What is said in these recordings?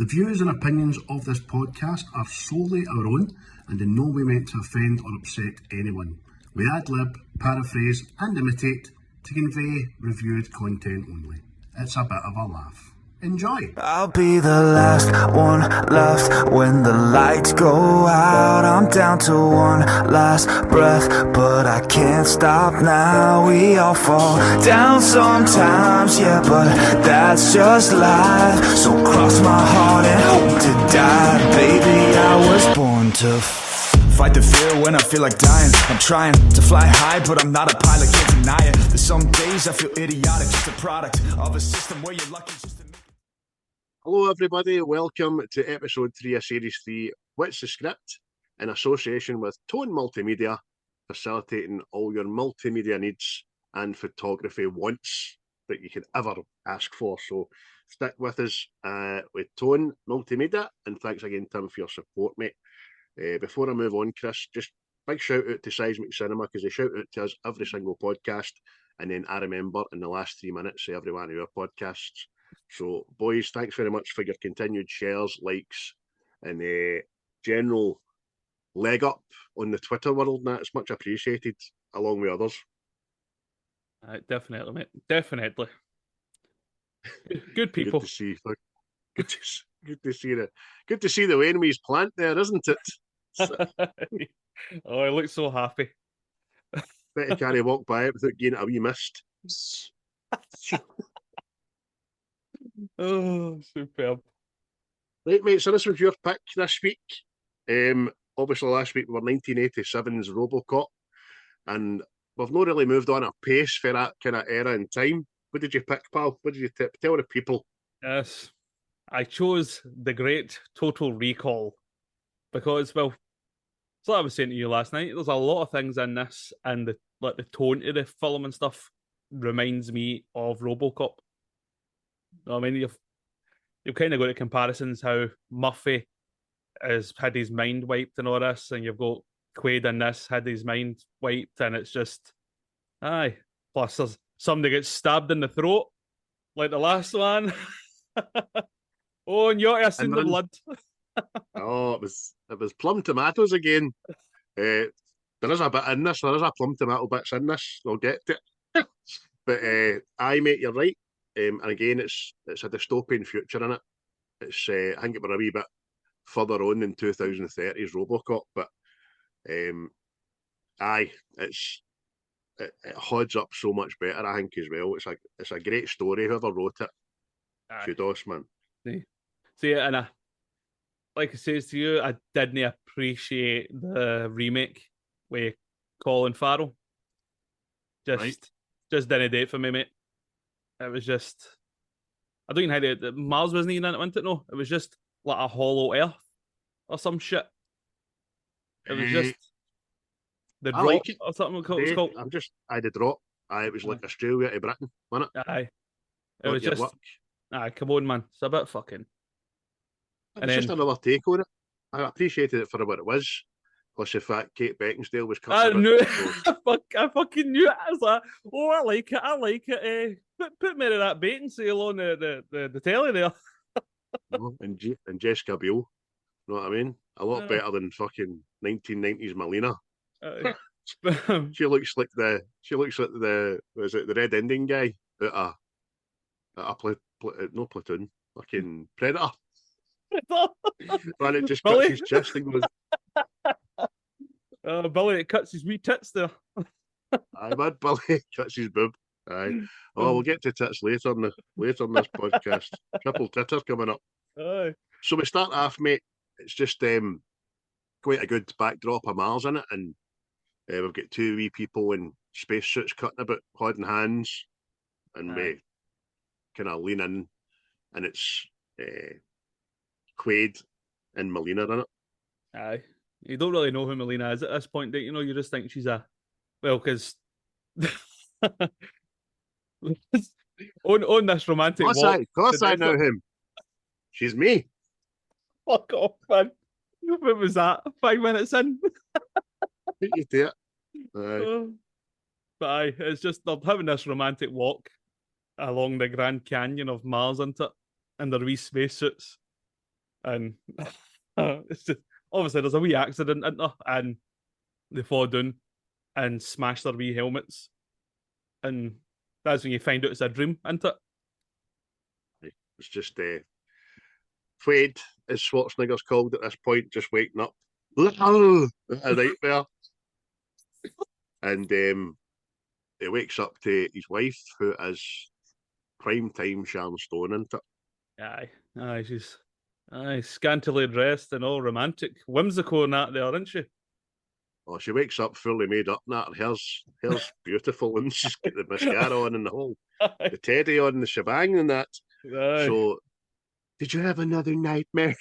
The views and opinions of this podcast are solely our own and in no way meant to offend or upset anyone. We ad-lib, paraphrase and imitate to convey reviewed content only. It's a bit of a laugh. Enjoy! I'll be the last one left when the lights go out. I'm down to one last breath, but I can't stop now. We all fall down sometimes, yeah, but that's just life. So cross my heart and hope to die. Baby, I was born to fight the fear when I feel like dying. I'm trying to fly high, but I'm not a pilot, can't deny it. There's some days I feel idiotic, just a product of a system where you're lucky just to... Hello everybody, welcome to episode 3 of series 3, What's the Script? In association with Tone Multimedia, facilitating all your multimedia needs and photography wants that you could ever ask for. So stick with us with Tone Multimedia, and thanks again Tim for your support, mate. Before I move on, Chris, just big shout out to Seismic Cinema, because they shout out to us every single podcast, and then I remember in the last 3 minutes say every one of our podcasts. So, boys, thanks very much for your continued shares, likes, and general leg up on the Twitter world. And that's much appreciated, along with others. Definitely, mate. Definitely. Good people. Good to see. Good to see the Wainway's plant there, isn't it? Oh, I look so happy. Bet you can't walk by it without getting a wee mist. Oh, superb. Right, mate, so this was your pick this week. Obviously, last week we were 1987's RoboCop, and we've not really moved on at pace for that kind of era in time. What did you pick, pal? What did you tell the people? Yes, I chose the great Total Recall because, well, it's like I was saying to you last night, there's a lot of things in this, and the tone of the film and stuff reminds me of RoboCop. I mean, you've kind of got the comparisons how Murphy has had his mind wiped and all this, and you've got Quaid in this had his mind wiped, and it's just aye. Plus, there's somebody gets stabbed in the throat, like the last one. Oh, and you ought to have seen the blood. Oh, it was plum tomatoes again. There is a bit in this. There is a plum tomato bits in this. I'll get to it. But aye, mate, you're right. And again, it's a dystopian future in it. It's I think it were a wee bit further on than 2030's RoboCop, but aye, it holds up so much better, I think, as well. It's a great story. Whoever wrote it, kudos, man. See, and like I says to you, I didn't appreciate the remake with Colin Farrell. Just didn't do it for me, mate. It was just, I don't even know how Mars wasn't even in it, wasn't it? No, it was just like a hollow Earth or some shit. It was just the drop like or something. It was called. The drop. Aye, it was like Australia to Britain, wasn't it? Aye, it was just. Aye, come on, man. It's a bit fucking. It's just another take on it. I appreciated it for what it was. Plus the fact Kate Beckinsale was cut. I knew it. I fucking knew it. I was like, oh, I like it. Put me in that bait and sail on the telly there. and Jessica Biel. You know what I mean? A lot better than fucking 1990s Melina. She looks like the was it the Red Indian guy at a no Platoon, fucking Predator. Man, it just cuts his chest and goes. Billy, it cuts his wee tits there. Aye, man, Billy cuts his boob. Aye. Oh, we'll get to tits later on this podcast. Triple titter coming up. Aye. So we start off, mate. It's just quite a good backdrop of Mars in it, and we've got two wee people in spacesuits cutting about, holding hands, and we kind of lean in, and it's Quaid and Melina in it. Aye. You don't really know who Melina is at this point, don't you? You just think she's because on this romantic walk. Of course I know him. She's me. Fuck off, man. What was that? 5 minutes in? You do it. Aye. But aye, it's just they're having this romantic walk along the Grand Canyon of Mars, isn't it? In their wee spacesuits. and it's just obviously there's a wee accident in there, and they fall down and smash their wee helmets, and that's when you find out it's a dream, isn't it? It's just Quaid, as Schwarzenegger's called at this point, just waking up. A nightmare. And he wakes up to his wife, who is prime time Sharon Stone, isn't it? Aye, she's scantily dressed and all romantic, whimsical and that there, isn't she? Oh, she wakes up fully made up, and that her hair's beautiful, and she's got the mascara on and the teddy on and the shebang and that. Aye. So, did you have another nightmare?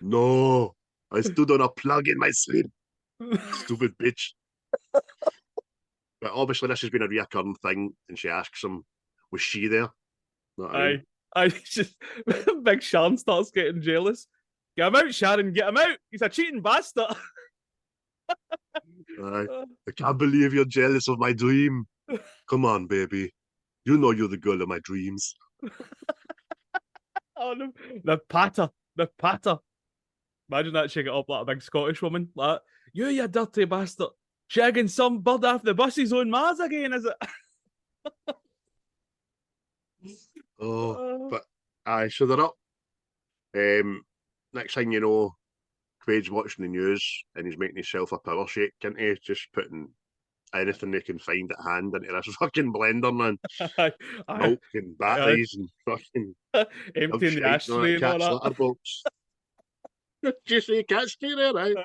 No, I stood on a plug in my sleep. Stupid bitch. But obviously, this has been a reoccurring thing, and she asks him, "Was she there?" Know what I mean? I just Big Sharon starts getting jealous. Get him out, Sharon, get him out. He's a cheating bastard. I can't believe you're jealous of my dream. Come on, baby. You know you're the girl of my dreams. Oh, the patter. Imagine that shaking up like a big Scottish woman. Like, you dirty bastard. Shagging some bird off the buses on Mars again, is it? But aye, so they're up. Next thing you know, Quaid's watching the news and he's making himself a power shake, isn't he? Just putting anything they can find at hand into this fucking blender, man. Milk and batteries and fucking emptying the ashtray and all cat's that. litter box. Did you say cat's there, right?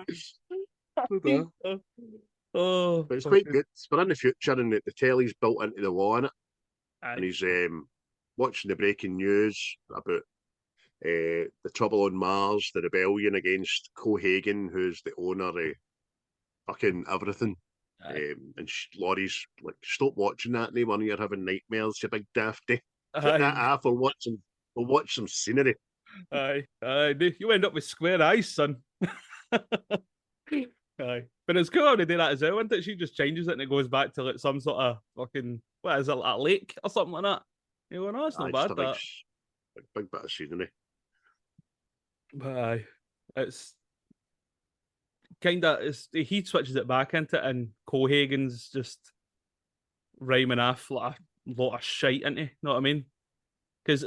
But it's quite good. We're in the future and the telly's built into the wall in it. And he's watching the breaking news about the trouble on Mars, the rebellion against Cohagen, who's the owner of fucking everything. And Laurie's like, stop watching that name, you're having nightmares, you big dafty. Put that off, we'll watch some scenery. Aye, you end up with square eyes, son. Aye, but it's cool how they do that as well, isn't it? She just changes it and it goes back to like some sort of fucking, what is it, like a lake or something like that. You go, no, it's not bad, that. Big bit of scenery. But aye, it's kind of, he switches it back into it, and Cohagen's just rhyming off like a lot of shite, isn't he? Know what I mean? Because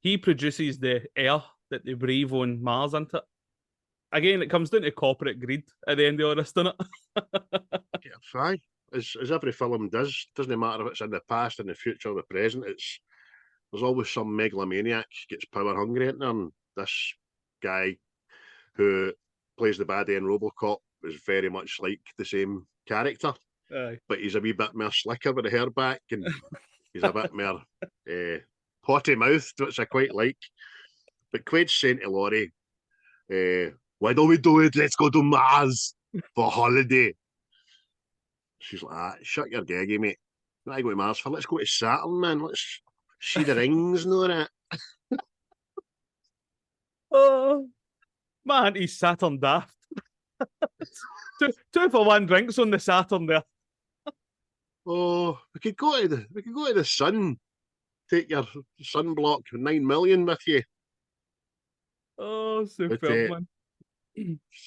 he produces the air that they breathe on Mars, isn't it? Again, it comes down to corporate greed at the end of all this, doesn't it? Yeah, fine. As every film does, doesn't matter if it's in the past, in the future, or the present. There's always some megalomaniac gets power hungry in there, and this guy who plays the baddie in RoboCop is very much like the same character. Aye. But he's a wee bit more slicker with the hair back, and he's a bit more potty mouthed, which I quite like. But Quaid's saying to Laurie, why don't we do it? Let's go to Mars for holiday. She's like, shut your gaggy, mate. Not go to Mars for. Let's go to Saturn, man. Let's see the rings and all that. Oh, my auntie's Saturn daft. two for one drinks on the Saturn there. Oh, we could go to the sun. Take your sunblock 9 million with you. Oh, super, man.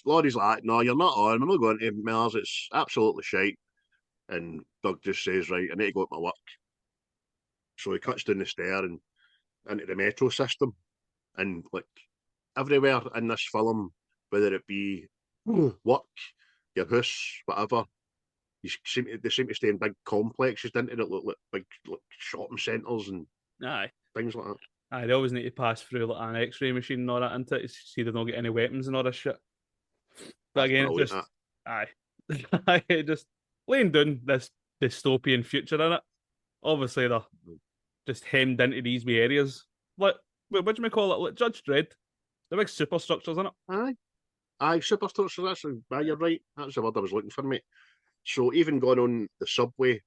Laurie's like, no, you're not on. We're not going to Mars. It's absolutely shite. And Doug just says, right, I need to go to my work. So he cuts down the stair and into the metro system. And like everywhere in this film, whether it be work, your house, whatever, they seem to stay in big complexes, didn't they? That look like big shopping centres and things like that. Aye, they always need to pass through like an X-ray machine and all that, into it, to see they don't get any weapons and all this shit. But again, it's just just laying down this dystopian future in it. Obviously, they're just hemmed into these wee areas. Like, what do we call it? Like Judge Dredd. The big superstructures, in it. Aye, superstructures. You're right. That's the word I was looking for, mate. So even going on the subway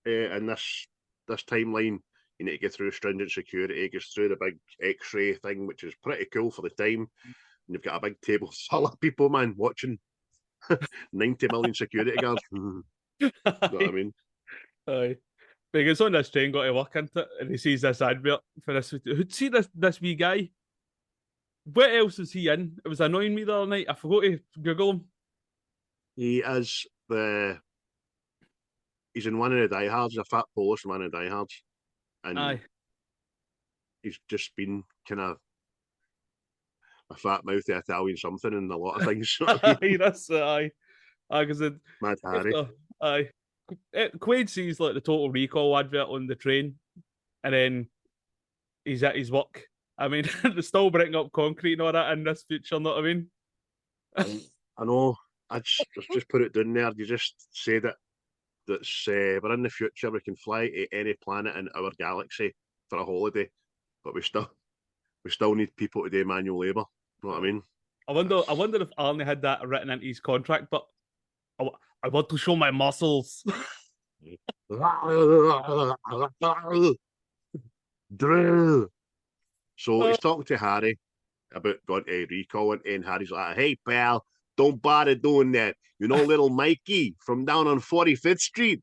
in this timeline, you need to get through stringent security. It goes through the big X-ray thing, which is pretty cool for the time. And you've got a big table full of people, man, watching 90 million security guards. You know what I mean? Aye. But he gets on this train, got to work into it, and he sees this advert for this. See this wee guy? what else is he in? It was annoying me the other night. I forgot to Google him. He is he's in one of the diehards, a fat Polish in one of the diehards. And Aye. he's just been kind of a fat mouthy Italian something in a lot of things. Aye, that's aye. Aye, because Mad Harry. aye. Quaid sees like the Total Recall advert on the train, and then he's at his work. I mean, they're still breaking up concrete and all that in this future, know what I mean? I know. I just put it down there. You just said it. That's we're in the future. We can fly to any planet in our galaxy for a holiday, but we still need people to do manual labour. You know what I mean? I wonder if Arnie had that written into his contract, but I want to show my muscles. Drill. So he's talking to Harry about going to recall, and Harry's like, "Hey pal, don't bother doing that. You know, little Mikey from down on 45th Street.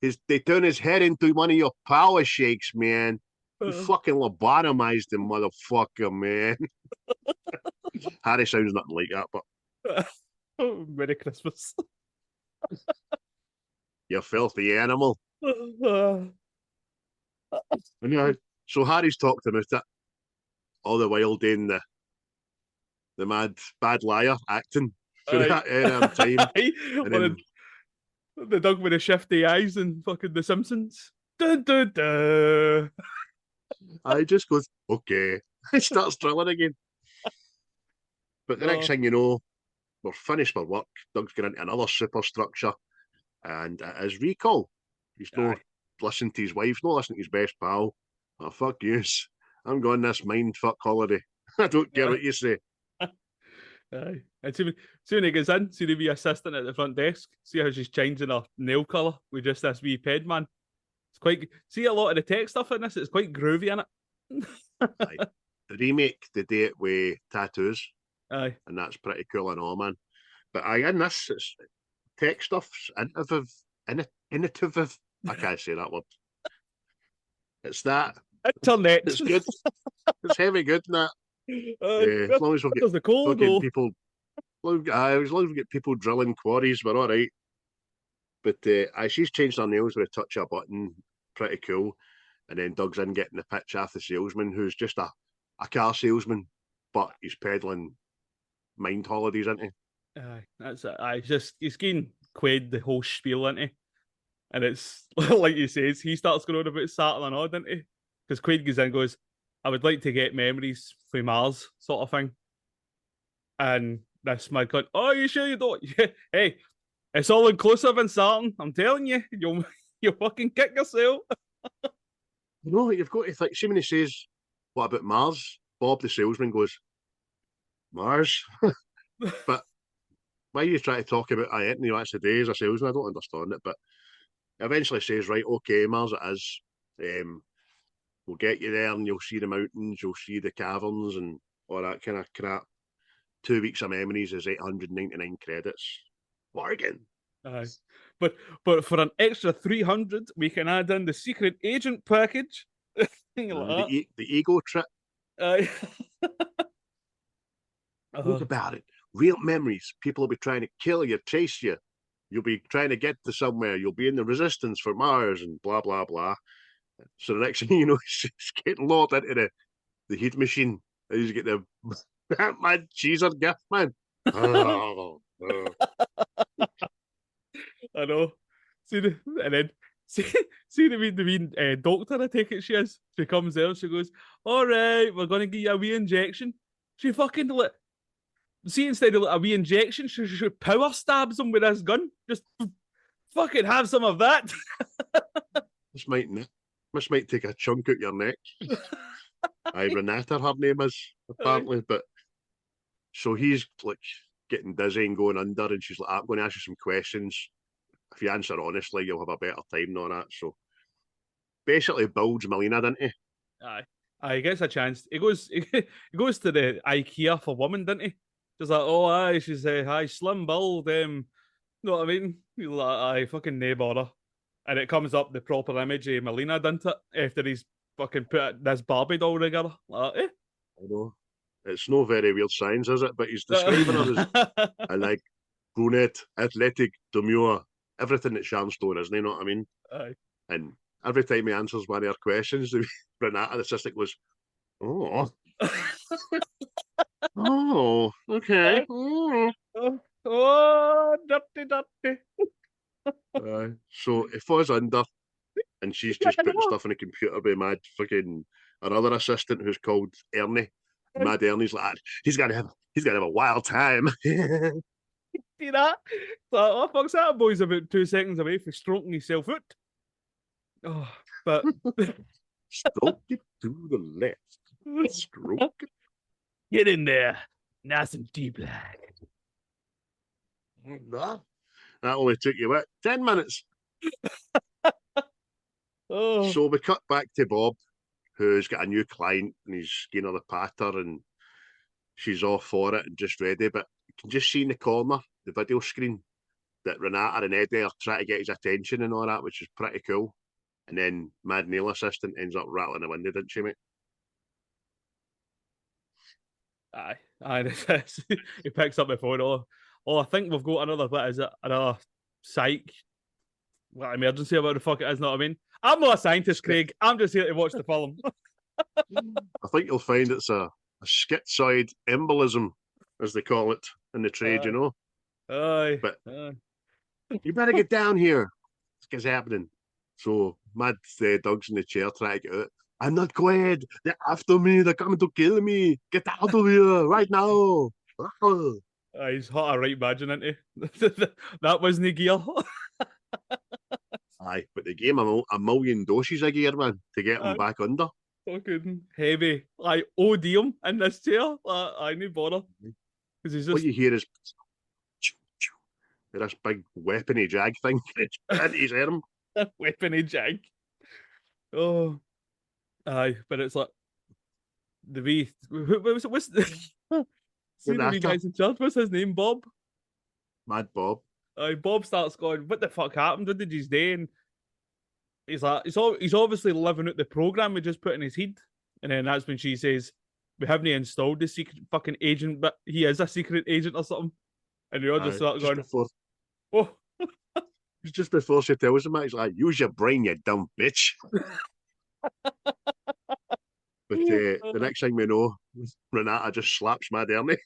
They turn his head into one of your power shakes, man. You fucking lobotomized him, motherfucker, man." Harry sounds nothing like that, but Merry Christmas. you filthy animal. Anyway, so Harry's talked about it all the while doing the mad bad liar acting for that time. And then, the dog with the shifty eyes and fucking The Simpsons. Dun, dun, dun. I just goes, okay. It starts drilling again. But the next thing you know, we're finished for work. Doug's going into another superstructure, and it is recall. He's not listening to his wife, not listening to his best pal. Oh, fuck yous. I'm going this mind fuck holiday. I don't care what you say. Aye. And see when he gets in, see the wee assistant at the front desk, see how she's changing her nail colour with just this wee ped man. It's quite, see a lot of the tech stuff in this, it's quite groovy in it. Aye. The remake, they do it with tattoos. Aye. And that's pretty cool and all, man. But in this, it's tech stuff's innovative. I can't say that word. It's that. Internet. It's good. It's heavy good, and that. As long as we get people, as long as we get people drilling quarries, we're all right. But she's changed her nails with a touch of a button, pretty cool. And then Doug's in getting the pitch off the salesman, who's just a car salesman, but he's peddling mind holidays, isn't he? Aye, that's it. He's getting Quaid the whole spiel, isn't he? And it's like you says, he starts going on about Saturn and all, doesn't he? Because Quaid goes in and goes, I would like to get memories from Mars, sort of thing. And this man going, oh, you sure you don't? Hey, it's all inclusive in Saturn. I'm telling you, you'll fucking kick yourself. You know, you've got to think, see when he says, what about Mars? Bob the salesman goes, Mars? But why you try to talk about Anthony that's the day as a salesman? I don't understand it, but eventually says, right, okay, Mars it is. We'll get you there and you'll see the mountains, you'll see the caverns and all that kind of crap. 2 weeks of memories is 899 credits. Bargain. Aye. But for an extra 300, we can add in the secret agent package. The ego trip. Aye. Think about it. Real memories. People will be trying to kill you, chase you. You'll be trying to get to somewhere. You'll be in the resistance for Mars and blah, blah, blah. So the next thing you know, he's getting loaded into the heat machine. And he's get the mad cheeser gift, man. I know. And then see the wee doctor, I take it she is. She comes there, she goes, all right, we're going to give you a wee injection. She fucking, see, instead of a wee injection, she power stabs him with this gun. Just fucking have some of that. This might take a chunk out your neck. Renata, her name is, apparently. But so he's like getting dizzy and going under, and she's like, I'm going to ask you some questions. If you answer honestly, you'll have a better time and all that. So basically builds Melina, doesn't he? Aye, he gets a chance. He goes to the IKEA for women, doesn't he? Just like, oh aye, she's hi, slim build, know what I mean? He's like, aye, fucking nae bother. And it comes up the proper image of Melina, doesn't it? After he's fucking put this Barbie doll together. Like, I know. It's no very weird science, is it? But he's describing her as a like brunette, athletic, demure, everything that Sharon Stone is, you know what I mean? Aye. And every time he answers one of her questions, Renata, the assistant, goes, "Oh, oh, okay." Oh, dirty. So he falls under, and she's just putting stuff in the computer by mad fucking another assistant who's called Ernie. Mad Ernie's like, he's gonna have a wild time. See that? So, oh, fuck's that? Boy's about 2 seconds away from stroking himself out. Oh, but Stroke it to the left. Stroke it. get in there. Nice and deep like. That only took you what, 10 minutes. Oh, So we cut back to Bob, who's got a new client, and he's giving her the patter, and she's off for it and just ready. But you can just see in the corner, the video screen, that Renata and Eddie are trying to get his attention and all that, which is pretty cool. And then Mad Nail Assistant ends up rattling the window, didn't she, mate? aye. He picks up the phone. Oh, I think we've got another bit. Is it another psych? What emergency about the fuck it is? Know what I mean? I'm not a scientist, Craig. I'm just here to watch the film. I think you'll find it's a schizoid embolism, as they call it in the trade, you know. Aye. But you better get down here. What's happening? So Mad Doug's in the chair trying to get out. I'm not glad. They're after me. They're coming to kill me. Get out of here right now. He's hot a right badge, isn't he? That wasn't gear. Aye, but they gave him a million doses of gear, man, to get him back under. Fucking heavy. Like, OD him in this chair. I need bother. Because he's What just. you hear is this big weapony jag thing into his arm. Weapony jag. Oh. Aye, but it's like. The wee. What's the. See the wee guy's in charge. What's his name? Bob? Mad Bob. Bob starts going, what the fuck happened? What did you do? And he's like, he's obviously living out the program we just put in his head. And then that's when she says, we haven't installed the secret fucking agent, but he is a secret agent or something. And they all just start going, oh. Just before she tells him that, he's like, use your brain, you dumb bitch. But the next thing we know, Renata just slaps Mad Ernie.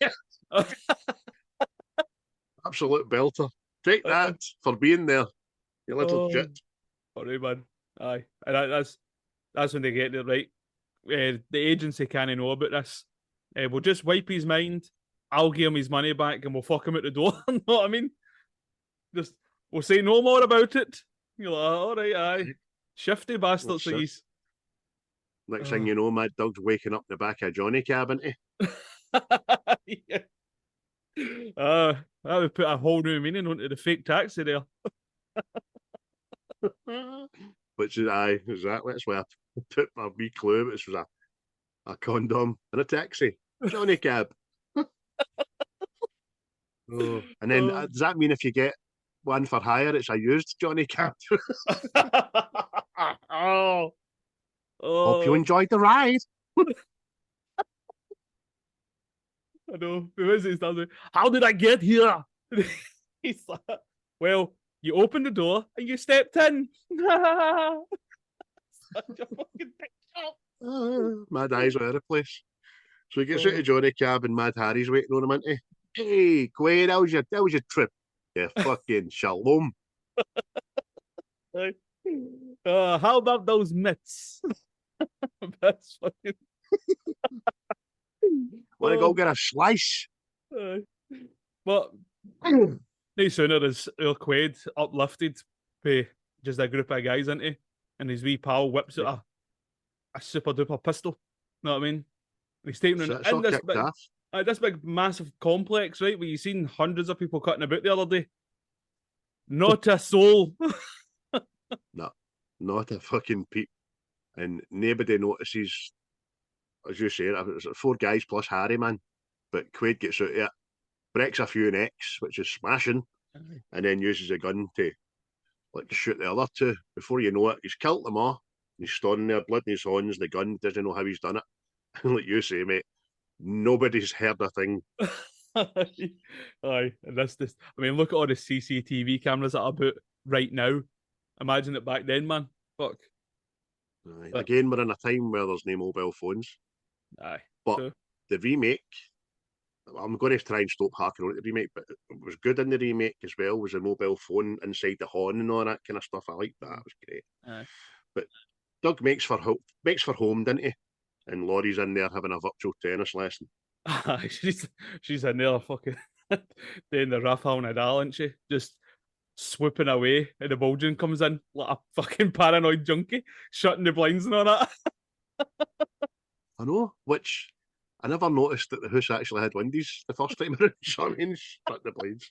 Absolute belter. Take that for being there, you little shit. Sorry, man. Aye. And that's when they get it right. The agency can't know about this. We'll just wipe his mind. I'll give him his money back and we'll fuck him out the door. You know what I mean? Just we'll say no more about it. You're like, all right, aye. Shifty bastards, these. Next thing you know, Mad Dog's waking up in the back of Johnny Cab, isn't he? Yeah. That would put a whole new meaning onto the fake taxi there. Which is, aye, exactly. That's where I put my wee clue. It was a condom and a taxi. Johnny Cab. And then does that mean if you get one for hire, it's a used Johnny Cab? Hope you enjoyed the ride. I know. How did I get here? He's like, well, you opened the door and you stepped in. Such a fucking picture. Mad eyes all over the place. So he gets out of Johnny Cab and Mad Harry's waiting on him, isn't he? Hey, Quaid, how was your trip? Yeah, fucking shalom. How about those mitts? That's fucking. Want to go get a slice? But no sooner is our Quaid uplifted by just a group of guys, isn't he? And his wee pal whips out a super duper pistol. You know what I mean? He's taking in this big massive complex, right? Where you've seen hundreds of people cutting about the other day. Not a soul. No, not a fucking peep. And nobody notices, as you say, it's 4 guys plus Harry, man. But Quaid gets out of it, breaks a few necks, which is smashing, and then uses a gun to shoot the other 2. Before you know it, he's killed them all. He's standing there, blood in his hands, the gun, doesn't know how he's done it. Like you say, mate, Nobody's heard a thing. Aye, and this. I mean, look at all the CCTV cameras that are about right now. Imagine it back then, man. Fuck. Aye. But- Again, we're in a time where there's no mobile phones. Aye. But True. the remake, I'm going to try and stop harking on the remake, but it was good in the remake as well. Was a mobile phone inside the horn and all that kind of stuff. I liked that. It was great. Aye. But Doug makes for home, didn't he? And Laurie's in there having a virtual tennis lesson. Aye, she's in there fucking doing the Rafael Nadal, isn't she? Just swooping away, and the Bulgarian comes in like a fucking paranoid junkie, shutting the blinds and all that. I know, which I never noticed that the house actually had windies the first time around. So I mean, shut the blinds.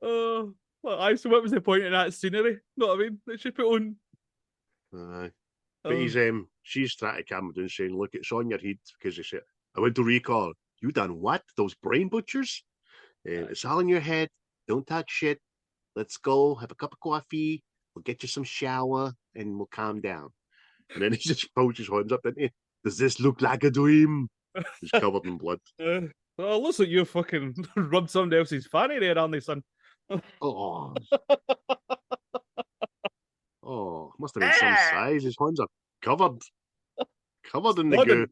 Oh, well, so what was the point in that scenery? Know what I mean? That she put on. Aye. But she's trying to calm him down, saying, "Look, it's on your head," because he said, "I went to recall. You done what? Those brain butchers? It's all in your head. Don't talk shit. Let's go have a cup of coffee. We'll get you some shower and we'll calm down." And then he just pulls his hands up, didn't he? Does this look like a dream? He's covered in blood. Well, it looks like you fucking rubbed somebody else's fanny there, aren't they, son? Oh. Oh, must have been some size. His hands are covered in the goo.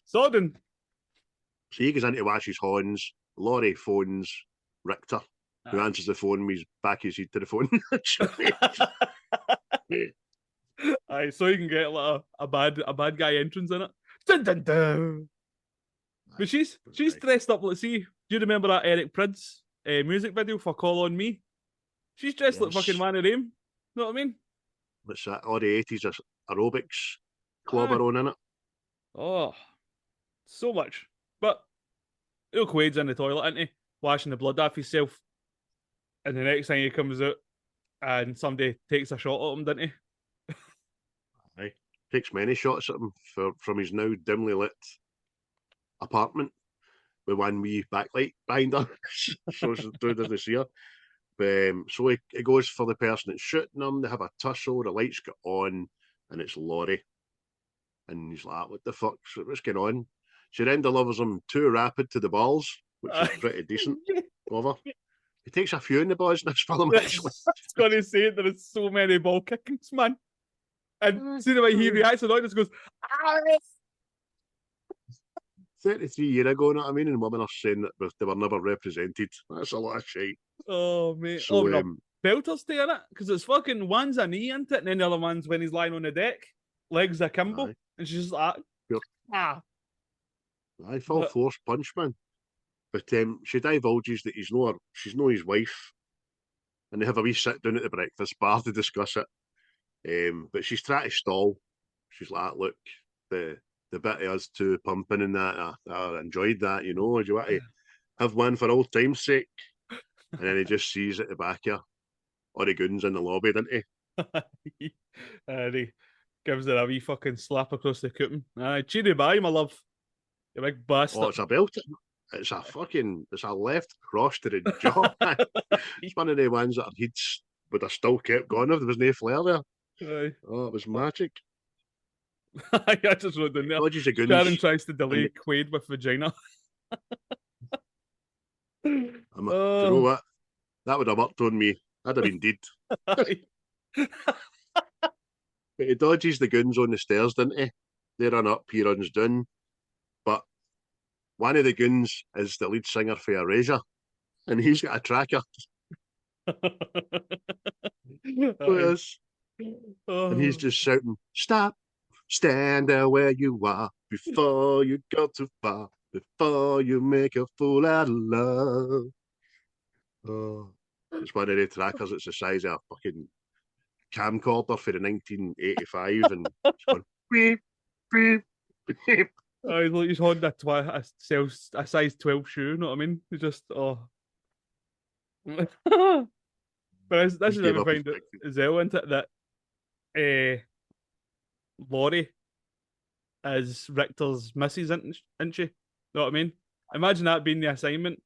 Sodden. So he goes in to wash his hands. Laurie phones Richter, who answers the phone with his back his head to the phone. Aye, so you can get like a bad guy entrance in it. Dun, dun, dun. But she's dressed up. Let's see. Do you remember that Eric Prydz music video for "Call on Me"? She's dressed like fucking Man of Rain. Know what I mean? What's that? All the 80s aerobics clobber on in it. Oh, so much. But Luke Wade's in the toilet, isn't he? Washing the blood off himself. And the next thing he comes out and somebody takes a shot at him, didn't he? Aye. Takes many shots at him from his now dimly lit apartment with one wee backlight behind her. So dude doesn't see her. So he goes for the person that's shooting him. They have a tussle. The lights get on, and it's Laurie. And he's like, "What the fuck? What's going on?" She then delivers him too rapid to the balls, which is pretty decent of her. He takes a few in the balls in this film, actually. I was going to say there is so many ball kickings, man. And see the way he reacts, and all just goes, "Ah!" 33 years ago, you know what I mean? And women are saying that they were never represented. That's a lot of shit. Oh, mate. So, no. Belter's stay in it, because it's fucking one's a knee into it, and then the other one's when he's lying on the deck, legs akimbo, Aye. and she's just like, ah. I full force punch, man. But she divulges that she's not his wife, and they have a wee sit down at the breakfast bar to discuss it. But she's trying to stall. She's like, "Look, the bit of us two pumping and that, I enjoyed that, you know. Do you want to have one for old time's sake?" And then he just sees at the back here, all the goons in the lobby, doesn't he? And he gives her a wee fucking slap across the coupon. Cheery bye, my love. You big bastard. Oh, it's a belt. It's a left cross to the jaw. It's one of the ones that her heads would have still kept going if there was no flare there. Aye. Oh, it was magic. I just wrote down there. Dodges the goons. Sharon tries to delay Quaid with vagina. Do you know what? That would have worked on me. I'd have been dead. But he dodges the goons on the stairs, didn't he? They run up, he runs down. But one of the goons is the lead singer for Erasure, and he's got a tracker. And he's just shouting, "Stop! Stand there where you are before you go too far, before you make a fool out of love." Oh, it's one of the trackers. It's the size of a fucking camcorder for the 1985, and it's going beep, beep, beep. He's holding a size 12 shoe, you know what I mean? He's just, oh. But this is what I find it as well, isn't it? That Laurie is Richter's missus, isn't she? Know what I mean? Imagine that being the assignment.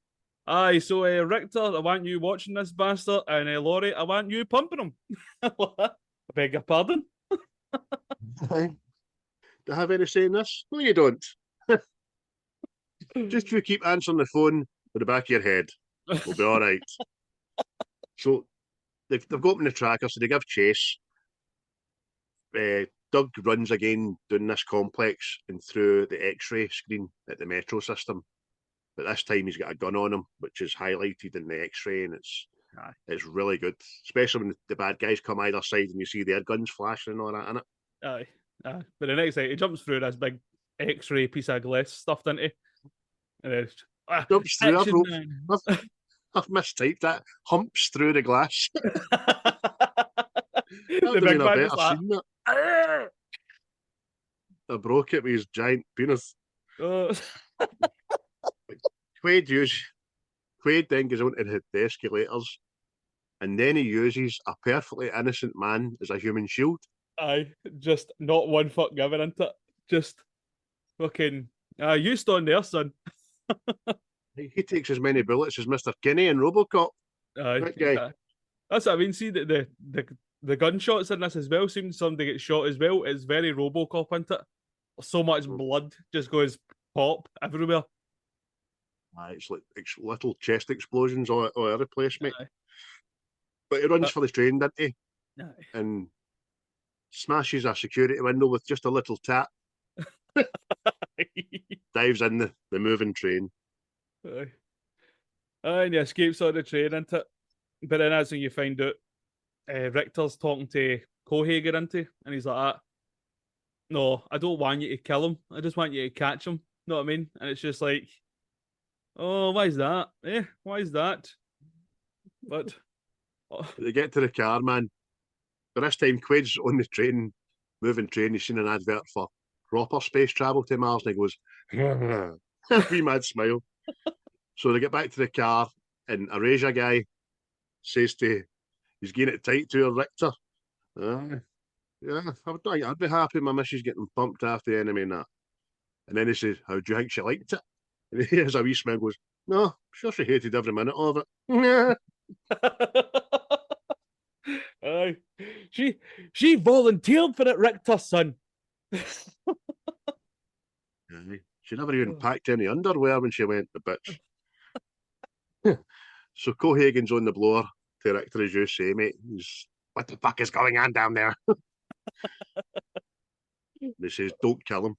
Aye, so Richter, I want you watching this bastard, and Laurie, I want you pumping him. I beg your pardon? Do you have any say in this? No, you don't. Just you keep answering the phone with the back of your head. We'll be all right. So they've got him in the tracker, so they give chase. Doug runs again down this complex and through the X-ray screen at the metro system. But this time he's got a gun on him, which is highlighted in the X-ray, and it's really good. Especially when the bad guys come either side and you see their guns flashing and all that in it. Aye. But the next thing, he jumps through this big X-ray piece of glass stuffed into, and it's Jumps through. I've I've mistyped that. Humps through the glass. That would have big been a man better is like, scene. That. I broke it with his giant penis. oh. Quaid then goes onto the escalators, and then he uses a perfectly innocent man as a human shield. Aye, just not one fuck given into it. Just fucking, you stand there, son. He takes as many bullets as Mr. Kinney in RoboCop. Aye, That guy. That's what I mean. See the gunshots in this as well. Seems somebody gets shot as well. It's very RoboCop, isn't it? So much blood just goes pop everywhere. It's like little chest explosions all over the place, mate. Aye. But he runs for the train, doesn't he? Aye. And smashes a security window with just a little tap. Dives in the moving train. Aye. And he escapes on the train, isn't it? But then that's when you find out Richter's talking to Cohager, isn't he? And he's like, no, I don't want you to kill him. I just want you to catch him. Know what I mean? And it's just like, oh, why is that? Why is that? But they get to the car, man. But this time, Quaid's on the train, moving train. He's seen an advert for proper space travel to Mars, and he goes, wee mad smile. So they get back to the car, and a Raja guy says he's getting it tight to her, Richter. Yeah, I'd be happy my missus getting pumped after the enemy and that. And then he says, how do you think she liked it? And he has a wee smile and goes, no, sure she hated every minute of it. Aye. She volunteered for it, Richter, son. She never even packed any underwear when she went, the bitch. So Cohagen's on the blower to Richter, as you say, mate. He's, what the fuck is going on down there? And he says, don't kill him.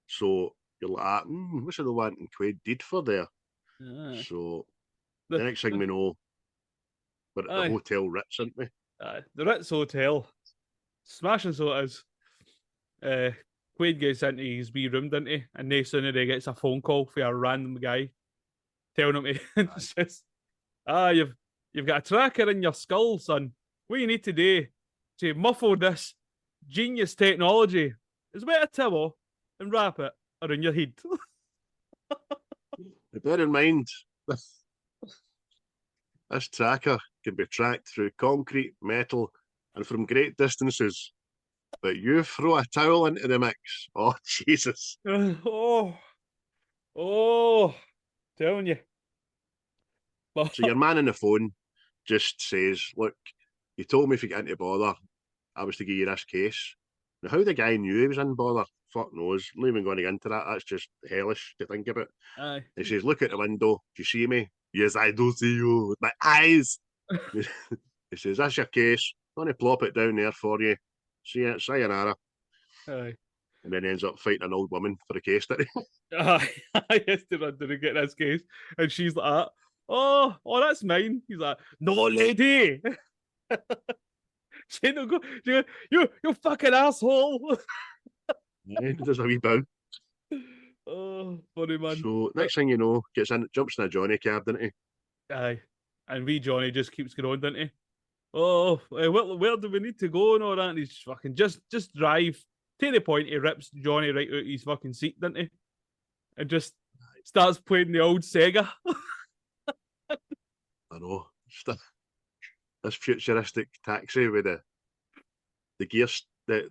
So you're like, what's the one Quaid did for there? So the next thing we know, we're at the Hotel Ritz, aren't we? The Ritz Hotel. Smashing so it is. Quaid gets into his wee room, doesn't he? And no sooner he gets a phone call from a random guy telling him it's just, you've got a tracker in your skull, son. What you need to do to muffle this genius technology is wear a towel and wrap it around your head. Bear in mind, this tracker can be tracked through concrete, metal, and from great distances. But you throw a towel into the mix. Oh, Jesus. Telling you. So your man on the phone just says, look, you told me if you get into bother, I was to give you this case. Now, how the guy knew he was in bother, fuck knows. I'm not even going to get into that. That's just hellish to think about. Aye. He says, look at the window. Do you see me? Yes, I do see you with my eyes. He says, that's your case. I'm going to plop it down there for you. See ya, sayonara. Aye. And then ends up fighting an old woman for the case, didn't he? Aye. I has to run to get this case. And she's like, oh, that's mine. He's like, no, lady. She don't go, you fucking asshole. There's a wee bow. Oh, funny man. So next thing you know, jumps in a Johnny cab, didn't he? Aye. And wee Johnny just keeps going, doesn't he? Oh, where do we need to go and all that? And he's fucking just drive. To the point, he rips Johnny right out his fucking seat, doesn't he? And just starts playing the old Sega. I know. This futuristic taxi with the gears, the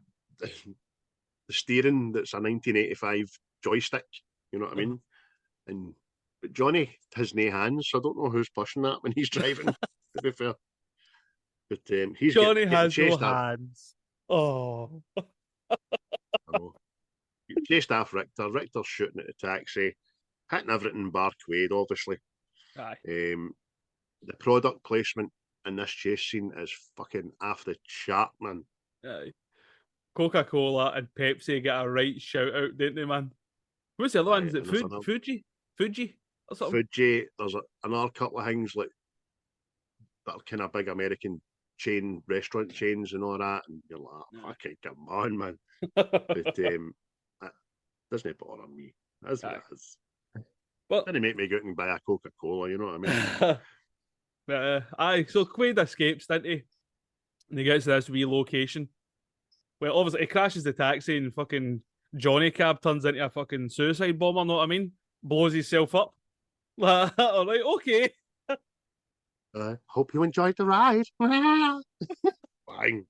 steering that's a 1985 joystick. You know what I mean? But Johnny has no hands, so I don't know who's pushing that when he's driving. To be fair, but he's Johnny has chased no hands. Oh, chased off Richter. Richter's shooting at the taxi. hitting everything bar Quaid, obviously. Aye. The product placement in this chase scene is fucking off the chart, man. Aye. Coca-Cola and Pepsi get a right shout out, don't they, man? What's the other one? Is it Fuji or something? Fuji. There's another couple of things like that are kind of big American restaurant chains and all that, and you're like, fucking come on, man. But that doesn't bother me. As it is. But didn't make me go out and buy a Coca-Cola, you know what I mean? Aye, so Quaid escapes, doesn't he? And he gets to this wee location. Well, obviously, he crashes the taxi and fucking Johnny Cab turns into a fucking suicide bomber, know what I mean? Blows himself up. All right, okay. Hope you enjoyed the ride. Bang.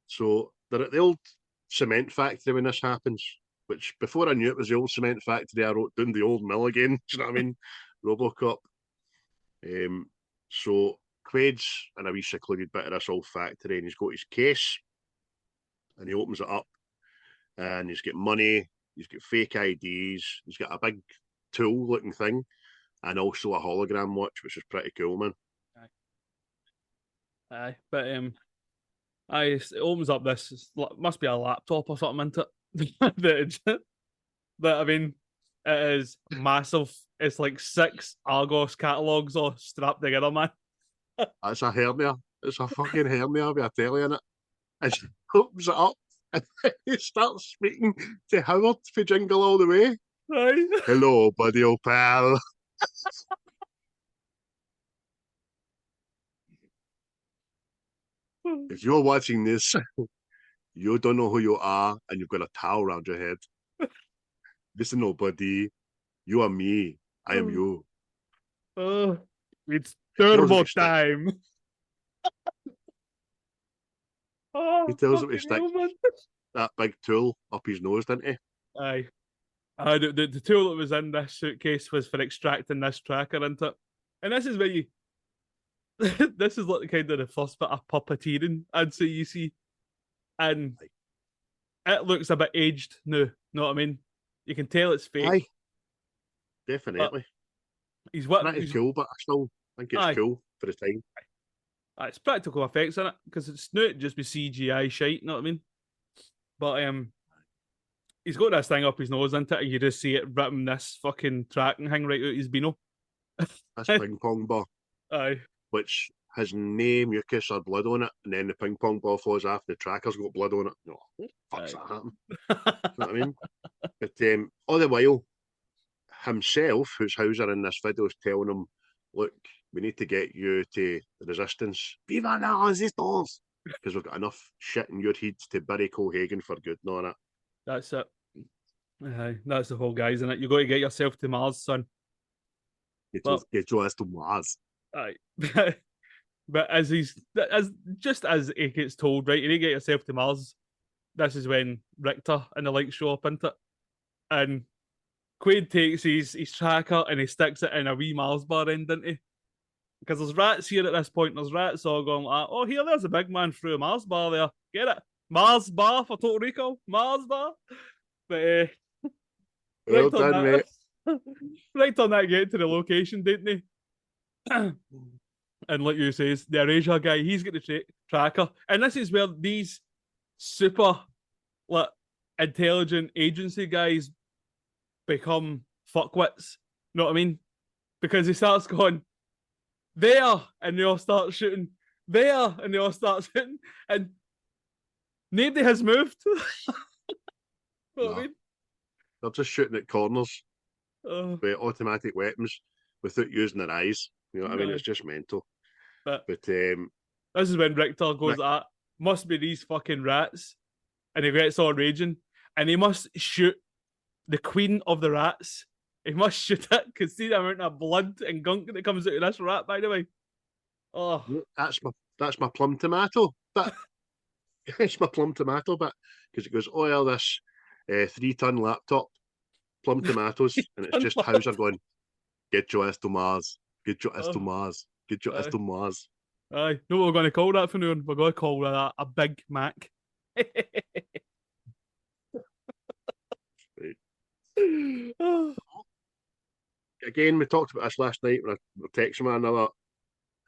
So they're at the old cement factory when this happens, which before I knew it was the old cement factory, I wrote down the old mill again. Do you know what I mean? Robocop. So Quaid's in a wee secluded bit of this old factory and he's got his case and he opens it up and he's got money, he's got fake IDs, he's got a big tool looking thing and also a hologram watch, which is pretty cool, man. Aye, but it opens up this, must be a laptop or something, isn't it? that I mean, it is massive. It's like 6 Argos catalogues all strapped together, man. That's a hernia. It's a fucking hernia with a telly in it. And she opens it up and he starts speaking to Howard for Jingle All the Way. Aye. Hello, buddy, old pal. If you're watching this, you don't know who you are and you've got a towel around your head. Listen, buddy, you are me. I am you. Oh, it's turbo time. He tells him to stick that big tool up his nose, didn't he? Aye. The tool that was in this suitcase was for extracting this tracker into it. And this is where you... this is like kind of the first bit of puppeteering, I'd say, you see. And it looks a bit aged now, know what I mean? You can tell it's fake. Aye. Definitely. He's cool, but I still think it's cool for the time. It's practical effects in it, because it's not just with CGI shite, you know what I mean? But he's got this thing up his nose, isn't it? And you just see it ripping this fucking tracking thing right out his beano. This ping pong ball. Aye. Which has no mucus or blood on it, and then the ping pong ball falls off, the tracker's got blood on it. No, fuck's that happen? You know what I mean? But all the while, himself, who's Hauser in this video, is telling him, look, we need to get you to the resistance. Viva la resistance! Because we've got enough shit in your head to bury Cohagen for good, no, that. That's it. Aye, that's the whole guys in it. You got to get yourself to Mars, son. Get your ass to Mars. Aye. But as he gets told, right, you need to get yourself to Mars, this is when Richter and the lights show up, into it. And Quaid takes his tracker and he sticks it in a wee Mars bar end, doesn't he? Because there's rats here at this point, there's rats all going like, oh, here, there's a big man through a Mars bar there. Get it? Mars bar for Total Recall? Mars bar? But, well done, mate. Right on that, get to the location, didn't he? And like you say, the Erasure guy, he's got the tracker. And this is where these super intelligent agency guys become fuckwits. You know what I mean? Because he starts going, there, and they all start shooting, there, and they all start shooting, and nobody has moved. You know what I mean? They're just shooting at corners with automatic weapons without using their eyes. You know what I mean? It's just mental. But this is when Richter goes, must be these fucking rats. And he gets all raging. And he must shoot the queen of the rats. He must shoot it, because see the amount of blood and gunk that comes out of this rat, by the way. Oh. That's my plum tomato. It's my plum tomato bit. Because it goes, oh, yeah, this 3-ton laptop, plum tomatoes. And it's just Hauser going, get your ass to Mars. Get your ass to Mars. Get your ass to Mars. Aye. Know what we're going to call that for now? We're going to call that a Big Mac. again, we talked about this last night when I was texting one another.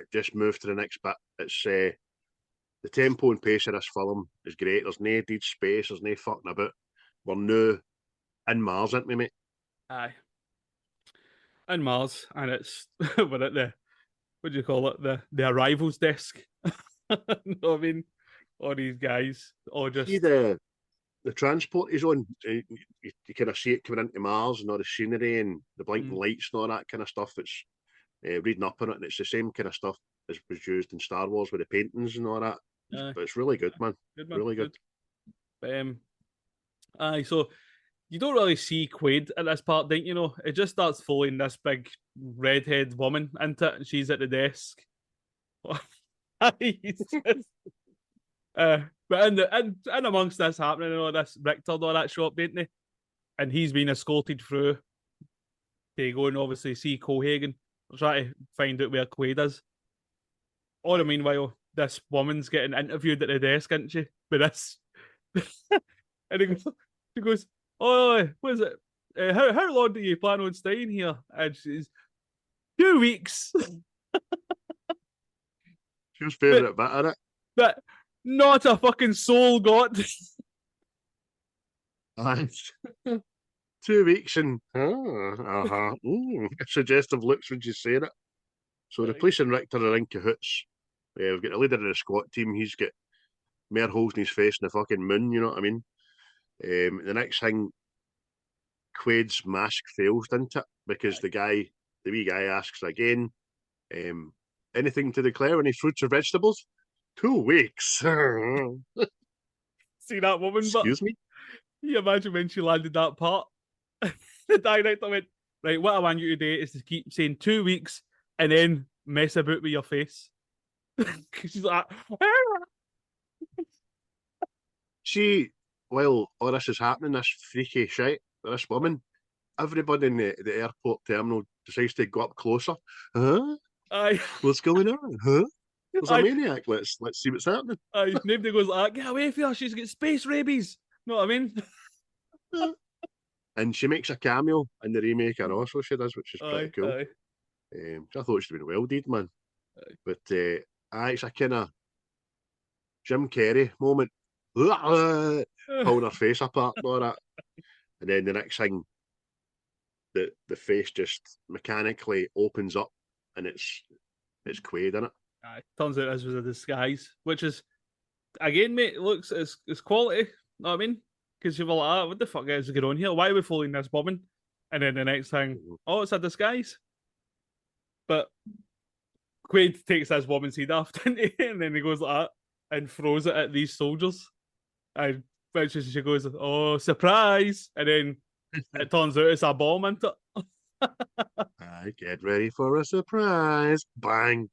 I just moved to the next bit. It's the tempo and pace of this film is great. There's no dead space. There's no fucking about. We're new in Mars, aren't we, mate? Aye. And Mars, and it's we're at the what do you call it? The arrivals desk. You know what I mean? All these guys, all just See the transport he's on. You kind of see it coming into Mars and all the scenery and the blinking lights and all that kind of stuff. It's reading up on it, and it's the same kind of stuff as was used in Star Wars with the paintings and all that. But it's really good, man. Good, man. Really good. Aye, so you don't really see Quaid at this part, don't you know? It just starts following this big redhead woman into it, and she's at the desk. But in amongst this happening and all this, Richter and all that show up, didn't they? And he's been escorted through to go and obviously see Cohagen, try to find out where Quaid is. All the meanwhile, this woman's getting interviewed at the desk, isn't she? With this. And she goes, "Oh, what is it? How long do you plan on staying here?" And she's 2 weeks. She was favourite bit in it. But not a fucking soul got. Aye. 2 weeks and suggestive looks when she's saying it. So the police and Richter are in cahoots. We've got the leader of the squad team. He's got more holes in his face than the fucking moon. You know what I mean? The next thing, Quaid's mask fails, didn't it? Because the wee guy asks again, anything to declare? Any fruits or vegetables? 2 weeks. See that woman? Excuse me? You imagine when she landed that part? The director went, "Right, what I want you to do is to keep saying 2 weeks and then mess about with your face." She's like, See, while all this is happening, this freaky shit, this woman, everybody in the airport terminal decides to go up closer. Huh? Aye. What's going on? Huh? There's a Aye. maniac. Let's see what's happening. Aye. Nobody goes like, "Get away from her, she's got space rabies." Know what I mean? And she makes a cameo in the remake and also she does, which is pretty cool. Aye. I thought she'd been well did, man. Aye. But it's a kind of Jim Carrey moment. Pulling her face apart and all that. And then the next thing, the face just mechanically opens up and it's Quaid in it. Aye. Turns out this was a disguise, which is, again, mate, it looks it's quality. Know what I mean? Because you were like, what the fuck is going on here? Why are we following this woman? And then the next thing, oh, it's a disguise. But Quaid takes this woman's head off, didn't he? And then he goes like that and throws it at these soldiers. And she goes, "Oh, surprise!" And then it turns out it's a bomb, isn't it? I get ready for a surprise. Bang!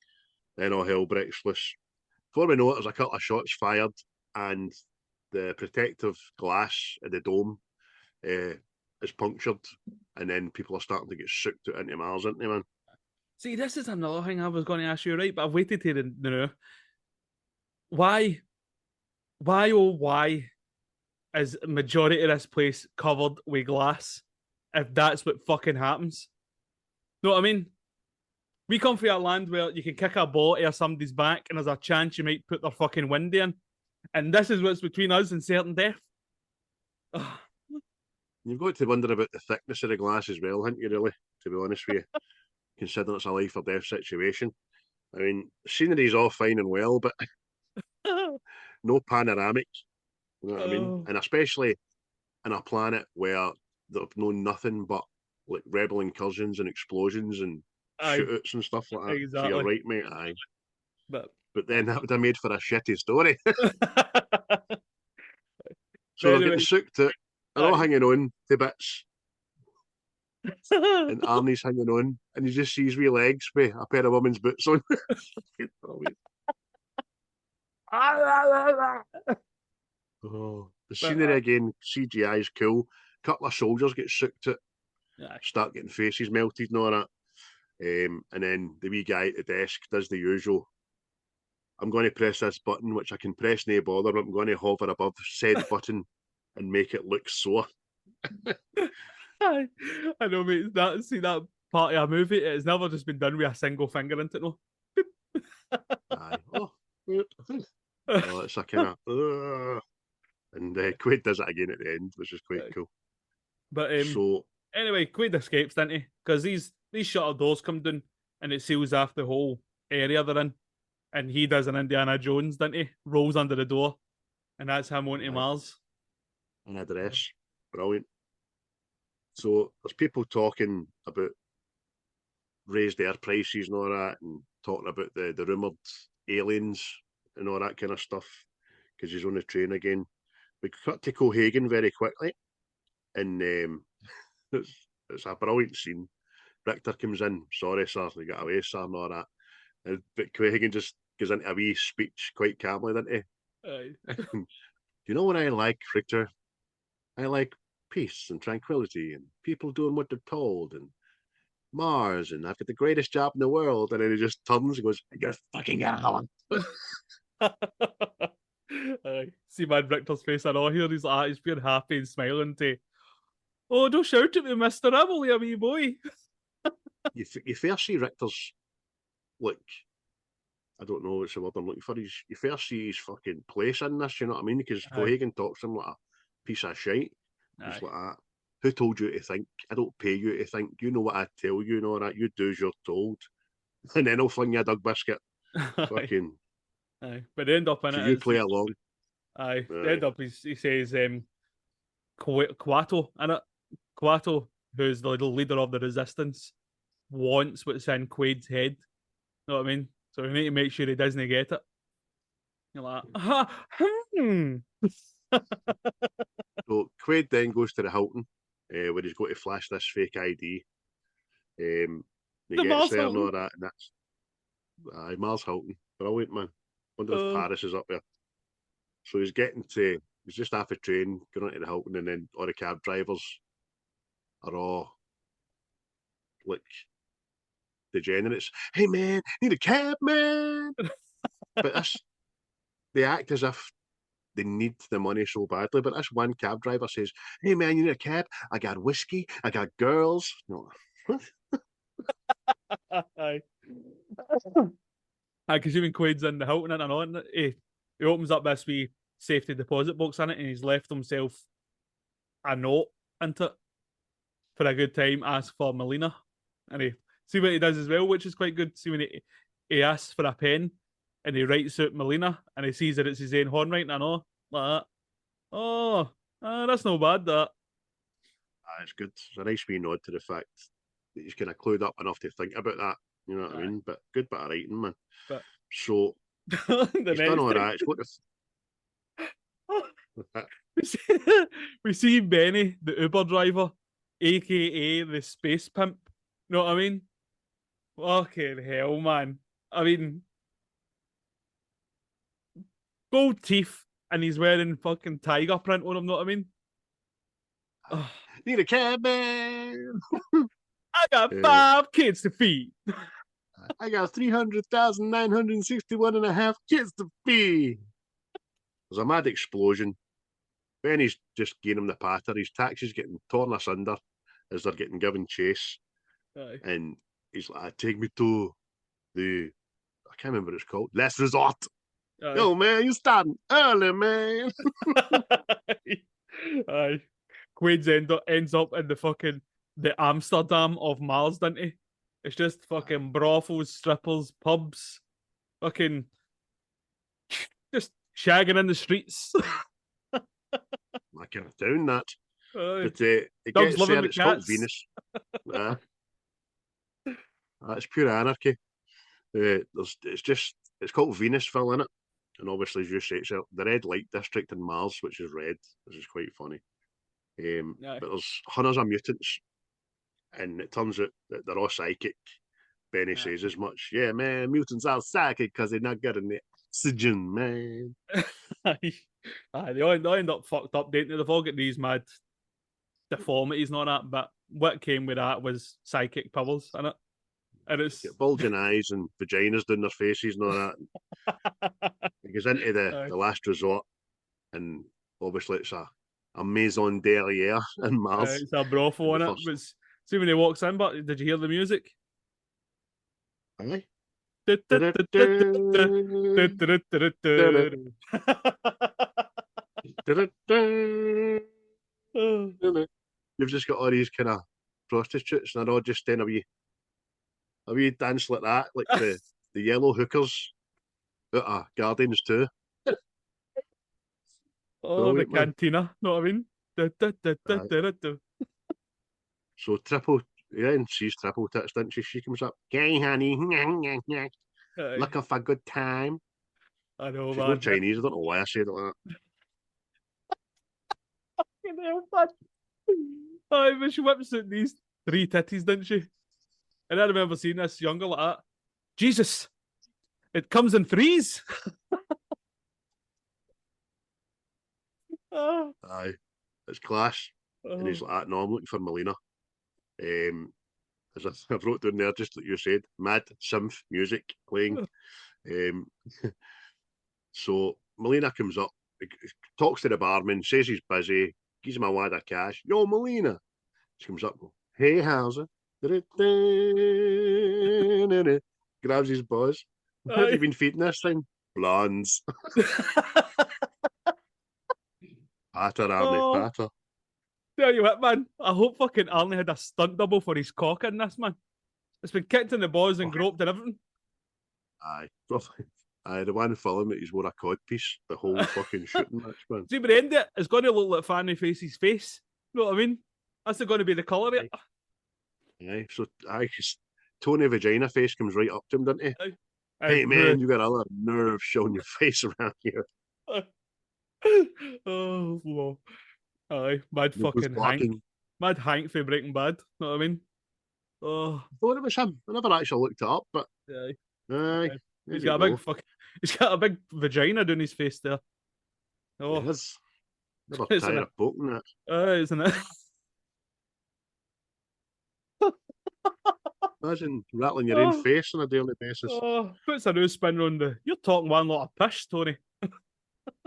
Then all hell breaks loose. Before we know it, there's a couple of shots fired, and the protective glass of the dome is punctured, and then people are starting to get sucked out into Mars, aren't they, man? See, this is another thing I was going to ask you, right? But I've waited to the now. Why is majority of this place covered with glass if that's what fucking happens? Know what I mean? We come from a land where you can kick a ball out of somebody's back and there's a chance you might put their fucking window in. And this is what's between us and certain death. Ugh. You've got to wonder about the thickness of the glass as well, haven't you, really? To be honest with you, considering it's a life or death situation. I mean, scenery's all fine and well, but no panoramic. You know what I mean? And especially in a planet where they've known nothing but like rebel incursions and explosions and shootouts and stuff like that. Exactly. So you're right, mate. Aye. But then that would have made for a shitty story. So they're anyway, getting soaked out. They're all hanging on to bits. And Arnie's hanging on. And you just see his wee legs with a pair of women's boots on. Oh, the scenery again, CGI is cool. A couple of soldiers get soaked out. Start getting faces melted and all that. And then the wee guy at the desk does the usual. I'm going to press this button, which I can press no bother, but I'm going to hover above said button and make it look sore. I know, mate. That part of a movie, it has never just been done with a single finger into it, no. Aye. Oh, it's a kind of. And Quaid does it again at the end, which is quite cool. But So anyway, Quaid escapes, doesn't he? Because these shutter doors come down and it seals off the whole area they're in. And he does an Indiana Jones, doesn't he? Rolls under the door. And that's him on to Mars. an address, brilliant. So there's people talking about raised air prices and all that, and talking about the rumoured aliens and all that kind of stuff, because he's on the train again. We cut to Cohagen very quickly, and it's a brilliant scene. Richter comes in, sorry sir, you got away sir, and all that. But Cohagen just goes into a wee speech quite calmly, doesn't he? Do you know what I like, Richter? I like peace and tranquility and people doing what they're told and Mars, and I've got the greatest job in the world. And then he just turns and goes, "You're fucking Alan." See man Richter's face and all here, he's being happy and smiling to, oh, don't shout at me, Mr. I'm a wee boy. You first see Richter's, like, I don't know what's the word I'm looking for. You first see his fucking place in this, you know what I mean? Because Cohagen talks to him like a piece of shite. He's like that. Who told you to think? I don't pay you to think. You know what I tell you and all that. You do as you're told. And then I'll fling you a dog biscuit. Fucking. Aye. But they end up in so it. You play along. Aye. They end up, he says, Quato, in it. Quato, who's the little leader of the resistance, wants what's in Quaid's head. Know what I mean? So we need to make sure he doesn't get it. You're like, So Quaid then goes to the Hilton, where he's got to flash this fake ID. He gets there and all that, and that's Mars Hilton. Brilliant, man. Wonder if Paris is up there. So he's just off a train, going into the Hilton, and then all the cab drivers are all like degenerates. Hey man, need a cab, man. But they act as if they need the money so badly. But this one cab driver says, "Hey man, you need a cab? I got whiskey, I got girls." No. Aye. Because even Quaid's in the Hilton and on it, he opens up this wee safety deposit box in it, and he's left himself a note into it for a good time. Ask for Melina, and he see what he does as well, which is quite good. See when he asks for a pen, and he writes out Melina, and he sees that it's his own handwriting and all like that. Oh, that's no bad. That It's good. It's a nice wee nod to the fact that he's kind of clued up enough to think about that. You know what I mean? But good bit of writing, man. But so he's done all that. We see Benny, the Uber driver, aka the space pimp. You know what I mean? Fucking hell, man. I mean, gold teeth, and he's wearing fucking tiger print on him. Know what I mean? Need a cab, man. I got 5 kids to feed. I got 300,961 and a half kids to feed. There's a mad explosion. Benny's just giving him the patter. His taxi's getting torn asunder as they're getting given chase. Aye. And he's like, "Take me to I can't remember what it's called. Last Resort." Aye. Yo, man, you're starting early, man. Aye. Quaid's ends up in the Amsterdam of Mars, doesn't he? It's just fucking brothels, strippers, pubs, fucking just shagging in the streets. I kind of down that. But it Dogs gets there, the it's cats. called Venus. It's pure anarchy. It's called Venusville in it. And obviously, as you say, it's the red light district in Mars, which is red, which is quite funny. But there's hundreds of mutants, and it turns out that they're all psychic. Benny says as much. Yeah, man, mutants are psychic because they're not getting the oxygen, man. They all end up fucked up, don't they? They've all got these mad deformities and all that, but what came with that was psychic powers, innit? And it's bulging eyes and vaginas down their faces and all that. It goes into the last resort, and obviously it's a maison derrière in Mars. It's a brothel on it. See when he walks in, but did you hear the music? Aye. You've just got all these kind of prostitutes, and they're all just doing a wee dance like that, like the yellow hookers out of Guardians too. Oh, the Brilliant, man. cantina, know what I mean? So triple, yeah, and she's triple tits, doesn't she? She comes up, "Hey, honey, Aye, looking for a good time." I know, She's man. not Chinese. I don't know why I said it like Aye, but she whips out these 3 titties, didn't she? And I remember seeing this younger like that. Jesus, it comes in 3s. Ah, that. Aye, it's class. And he's oh. like, "No, I'm looking for Melina." As I wrote down there, just like you said, mad synth music playing. Um, so Melina comes up, talks to the barman, says he's busy, gives him a wad of cash. "Yo, Melina." She comes up, "Hey, how's it?" Grabs his buzz. "Have you Aye. been feeding this thing?" "Blondes." Patter, Arnie, Oh, patter. tell you what, man. I hope fucking Arnie had a stunt double for his cock in this, man. It's been kicked in the balls and groped and everything. Aye, probably. Aye, the one film that he's wore a cod piece the whole fucking shooting match, man. See, but the end of it, it's going to look like Fanny Face's face. You know what I mean? That's going to be the colour of it. Aye, so aye, 'cause Tony Vagina Face comes right up to him, doesn't he? Aye. "Hey man, you got a lot of nerve showing your face around here." Oh, Lord. Aye, mad He was fucking Hank. blocking. Mad Hank for Breaking Bad. Know what I mean? Oh, I thought it was him. I never actually looked it up, but aye. aye, Aye. there He's you got a go. big fucking. He's got a big vagina down his face there. He Oh, has. Never isn't tired it? of poking that. Isn't it? Imagine rattling your own Oh, face on a daily basis. oh, puts a new spin on the. You're talking one lot of pish, Tony.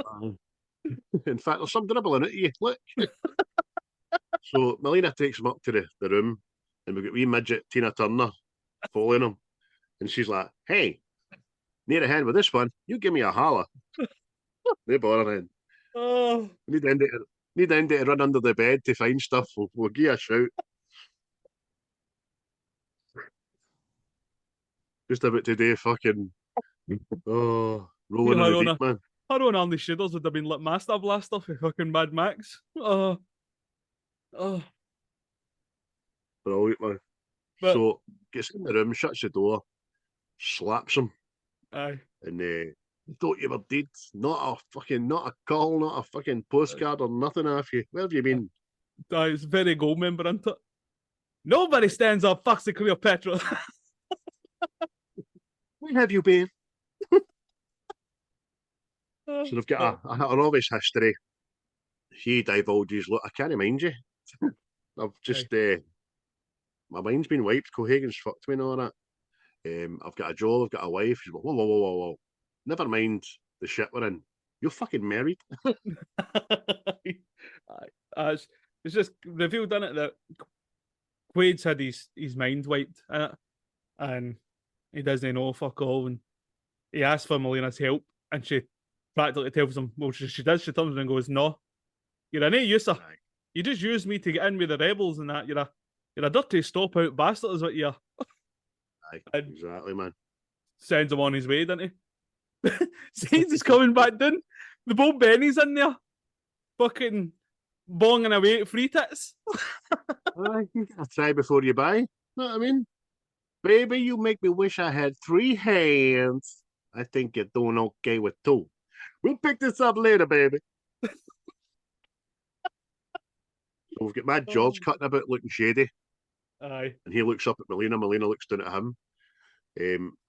Aye. In fact, there's some dribbling at you. Look. So Melina takes him up to the room, and we've got wee midget Tina Turner following him. And she's like, "Hey, near ahead with this one, you give me a holler." No bother then. Oh, Need Andy to run under the bed to find stuff. We'll give you a shout. Just about today, fucking rolling in the deep, man. her own Arnie Shaders would have been like Master Blaster for fucking Mad Max. Oh, Brilliant, man. but So gets in the room, shuts the door, slaps him, aye. and thought you were dead. Not a call, not a fucking postcard or nothing off you. Where have you been? Aye, it's very gold member, isn't it? Nobody stands up, fucks the Cleopatra. Where have you been? So they've got an obvious history. He divulges, "Look, I can't mind you. I've just my mind's been wiped. Cohagen's fucked me and all that. I've got a job, I've got a wife." She's like, "Whoa, whoa, whoa, whoa, whoa. Never mind the shit we're in. You're fucking married." It's just revealed in it that Quaid's had his mind wiped in it, and he doesn't know fuck all, and he asks for Melina's help, and she practically tells him, well, she does, she turns around and goes, "No, you're an user. Aye. You just use me to get in with the rebels and that. You're a dirty stop out bastard is what you are." Aye, And exactly, man. sends him on his way, doesn't he? Says he's coming back down. The Bo Benny's in there, fucking bonging away at free tits. Aye, you gotta try before you buy. Know what I mean? "Baby, you make me wish I had 3 hands. I think you're doing okay with 2. We'll pick this up later, baby." So we've got Mad George cutting about looking shady, Aye. and he looks up at Melina. Melina looks down at him.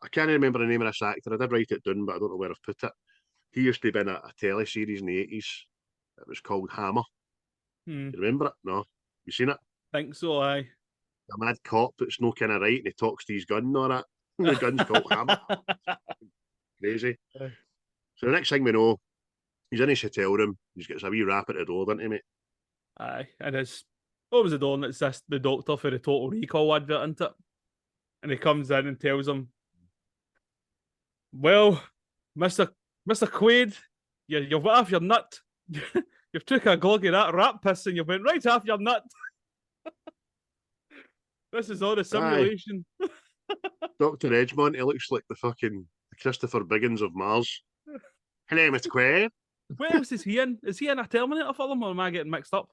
I can't remember the name of this actor. I did write it down, but I don't know where I've put it. He used to be in a teleseries in the 80s. It was called Hammer. Hmm. You remember it? No? You seen it? Think so, aye. A mad cop that's no kind of right, and he talks to his gun and all that. And the gun's called Hammer. Crazy. Aye. So the next thing we know, he's in his hotel room. He's got a wee rap at the door, doesn't he, mate? Aye. And his opens the door and it's the doctor for the Total Recall advert, isn't it? And he comes in and tells him, "Well, Mister Quaid, you've went off your nut. You've took a glug of that rat piss and you've went right off your nut. This is all the simulation." Dr. Edgemont, he looks like the fucking Christopher Biggins of Mars. Hello, Mr. Quaid. What else is he in? Is he in a Terminator film, or am I getting mixed up?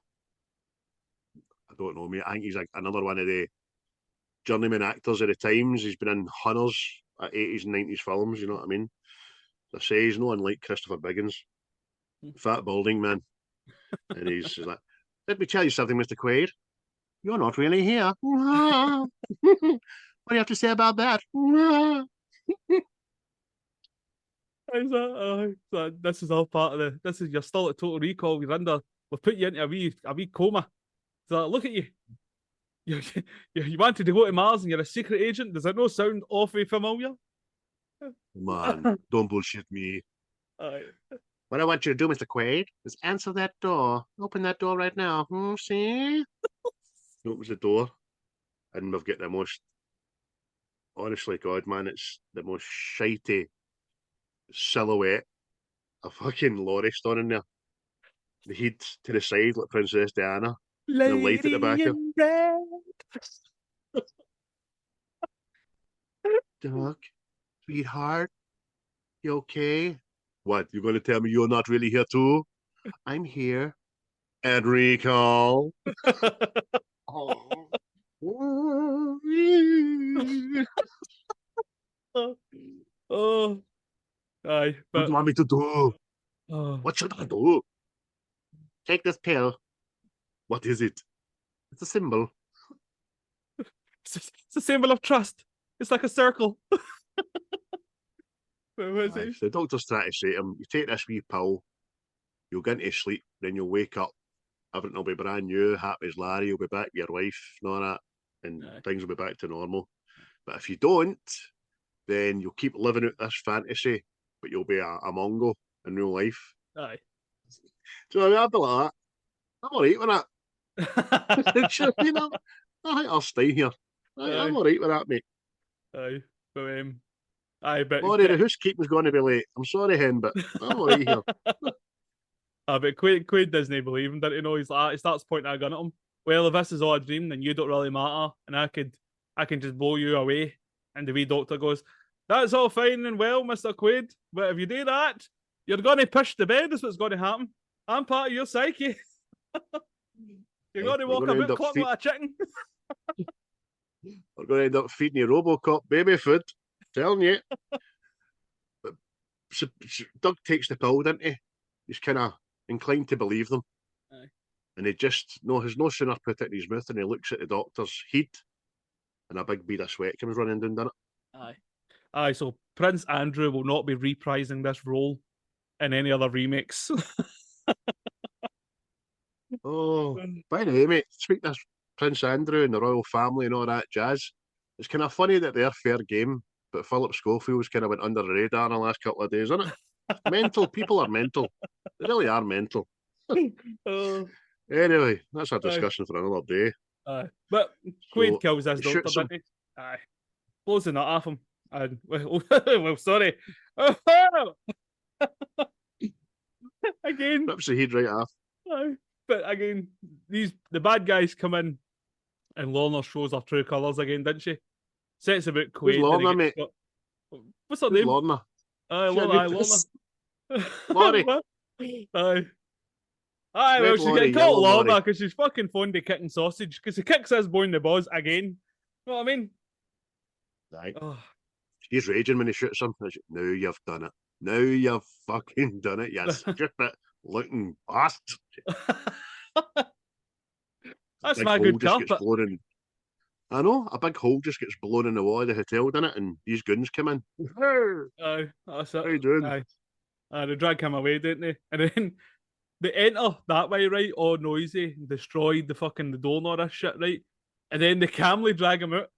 I don't know, mate. I think he's like another one of the journeyman actors of the times. He's been in hunters at 80s and 90s films, you know what I mean? I say he's no unlike Christopher Biggins. Fat balding man. And he's like, let me tell you something, Mr. Quaid. You're not really here. What do you have to say about that? So this is all part of the. This is you're still at Total Recall. We've put you into a wee coma. So look at you. You wanted to go to Mars and you're a secret agent. Does that not sound awfully familiar? Man, don't bullshit me. What I want you to do, Mr. Quaid, is answer that door. Open that door right now. See? He opens the door, and we've got the most. Honestly, God, man, it's the most shitey silhouette of fucking Laurie standing there. The head to the side like Princess Diana. The light at the back of Doc, sweetheart, you okay? What, you're going to tell me you're not really here too? I'm here. And recall. Oh. Oh. Aye. What do you want me to do? Oh. What should I do? Take this pill. What is it? It's a symbol. It's a symbol of trust. It's like a circle. What is it? The doctor's trying to say to him, you take this wee pill, you'll get into sleep, then you'll wake up, everything will be brand new, happy as Larry, you'll be back with your wife and all that, and things will be back to normal. But if you don't, then you'll keep living out this fantasy, but you'll be a Mongo in real life. Aye. So I mean, I'd be like that. I'm alright with that. You know, I think I'll stay here. I'm alright with that, mate. Aye. But but Laurie, the housekeeping's going to be late. I'm sorry, hen, but I'm alright here. But Quaid doesn't believe him, doesn't he? Know? He's like, he starts pointing a gun at him. Well, if this is all a dream, then you don't really matter, and I can just blow you away. And the wee doctor goes, "That's all fine and well, Mr. Quaid, but if you do that, you're going to push the bed. That's what's going to happen. I'm part of your psyche. You're going to walk about clock like a chicken." We're going to end up feeding you Robocop baby food. Telling you. But Doug takes the pill, doesn't he? He's kind of inclined to believe them. Aye. And he just has no sooner put it in his mouth than he looks at the doctor's head, and a big bead of sweat comes running down, doesn't it? Aye. So Prince Andrew will not be reprising this role in any other remakes. Oh, by the way, mate, speaking of Prince Andrew and the royal family and all that jazz, it's kind of funny that they're fair game, but Philip Schofield's kind of went under the radar in the last couple of days, isn't it? Mental. People are mental. They really are mental. Anyway, that's a discussion for another day. But Quaid kills this doctor, doesn't he? Aye. Blows the nut off him. And, well, sorry. Again. Rips the head right off. Aye. But again, the bad guys come in, and Lorna shows her true colours again, didn't she? Sets about Quaid. Who's Lorna, mate? What's her name? Lorna. Lorna. Laurie. Aye. Aye, well, she's getting called Lorna because she's fucking fond of kicking sausage, because he kicks his boy in the balls again. You know what I mean? Right. Oh. He's raging when he shoots him. Now you've done it. Now you've fucking done it, you stupid looking bastard. That's my good carpet. I know, a big hole just gets blown in the wall of the hotel, doesn't it? And these goons come in. Aye, that's it. How you doing? Aye. They drag him away, didn't they? And then they enter that way, right? All noisy, destroyed the door and all that shit, right? And then they calmly drag him out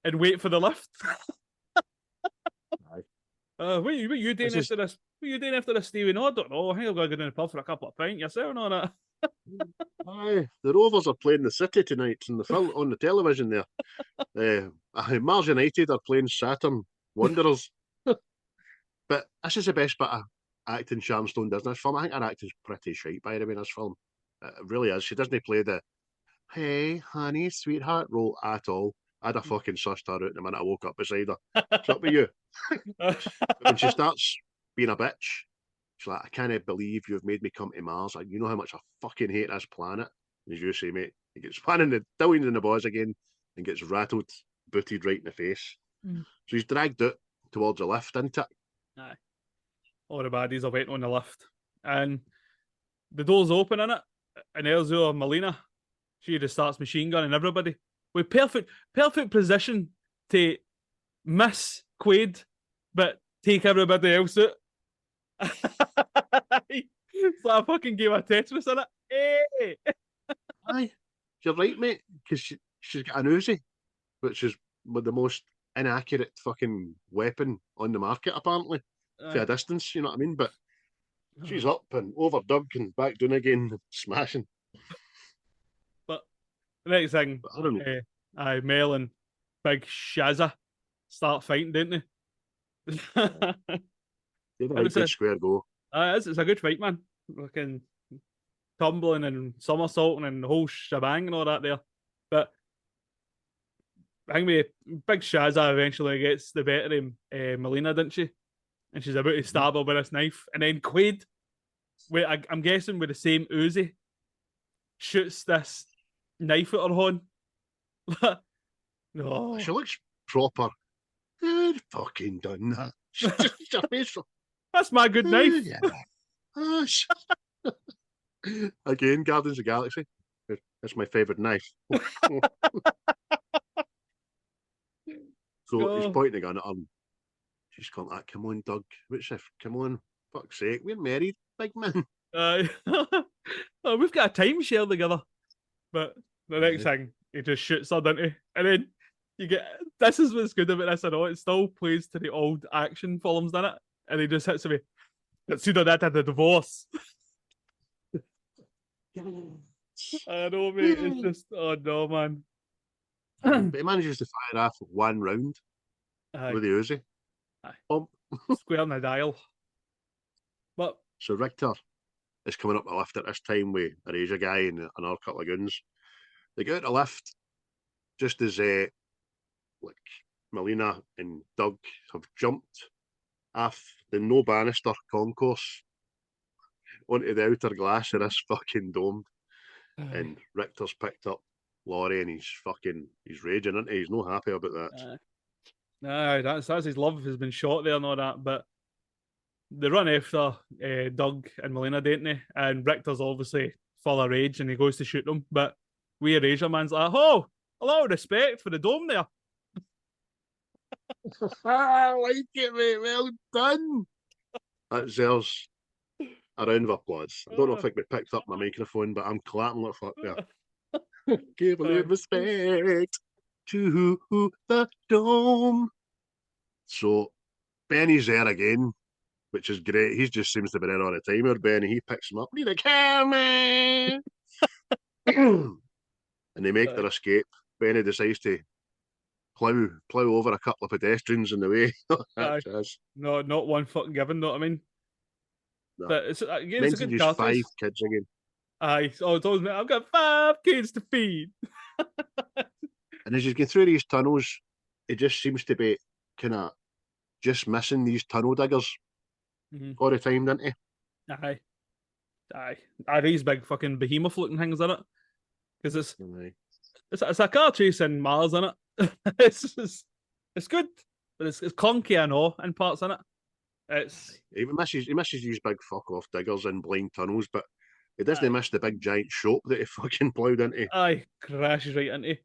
and wait for the lift. What are you doing after this? What are you doing after this, Stevie? No, I don't know. I think I'm going to go down the pub for a couple of pints. Yourself and all that. Aye, the Rovers are playing the City tonight in the film on the television there. Mars United are playing Saturn Wanderers. But this is the best bit of acting Sharon Stone does in this film. I think her acting's pretty shite, by the way, in this film. It really is. She doesn't play the hey, honey, sweetheart role at all. I'd have fucking sussed her out the minute I woke up beside her. What's up with you? But when she starts being a bitch, she's like, I can't believe you've made me come to Mars. Like, you know how much I fucking hate this planet. As you say, mate, he gets down in the balls again and gets rattled, booted right in the face. So he's dragged out towards the lift, isn't it? Aye. All the baddies are waiting on the lift. And the door's open in it. And Elzo or Melina, she just starts machine gunning everybody. With perfect position to miss Quaid, but take everybody else out. It's like a fucking game of Tetris in it. Hey! Aye, you're right, mate, because she's got an Uzi, which is the most inaccurate fucking weapon on the market, apparently, for a distance, you know what I mean? But she's up and over dug and back down again, smashing. But the next thing, I don't know. Mel and Big Shazza start fighting, don't they? Give it a good square go. It's a good fight, man. Fucking tumbling and somersaulting and the whole shebang and all that there. But I think Big Shazza eventually gets the better of Melina, didn't she? And she's about to stab her with this knife. And then Quaid, I'm guessing with the same Uzi, shoots this knife at her horn. No. She looks proper. Good fucking done that. Her face. That's my good knife. Yeah. Again, Guardians of the Galaxy. That's my favourite knife. So he's pointing a gun at her. She's going like, come on, Doug. What's if? Come on. Fuck's sake. We're married, big man. We've got a timeshare together. But the next thing, he just shoots her, doesn't he? And then you get, this is what's good about this, I know, it still plays to the old action films, doesn't it? And he just hits me. It's sooner that than the divorce. I know, mate. It's just, oh no, man. But he manages to fire off one round with the Uzi. Square in the dial. But so Richter is coming up the lift at this time with a Asia guy and another couple of goons. They go out the lift just as like Melina and Doug have jumped off the no banister concourse onto the outer glass of this fucking dome. And Richter's picked up Laurie and he's raging, isn't he? He's not happy about that. No, that's his love has been shot there and all that, but they run after Doug and Melina, don't they? And Richter's obviously full of rage and he goes to shoot them, but we Asia man's like, oh, a lot of respect for the dome there. I like it, mate. Well done. That deserves a round of applause. I don't know if I could picked up my microphone, but I'm clapping like fuck there. Give a little respect to the dome. So Benny's there again, which is great. He just seems to be there all the time. Or Benny, he picks him up. Need a camera. And they make their escape. Benny decides to plough over a couple of pedestrians in the way. No, not one fucking given, know what I mean? No. But it's, again, it's a good 5 kids again. It's always me, I've got 5 kids to feed. And as you get through these tunnels, it just seems to be kind of just missing these tunnel diggers all the time, doesn't he? Aye. These big fucking behemoth looking things in it. Because it's a car chase in Mars, isn't it? it's good, but it's clunky, I know, in parts, in it. He misses these big fuck off diggers in blind tunnels, but he doesn't miss the big giant shop that he fucking ploughed into. Aye, crashes right into.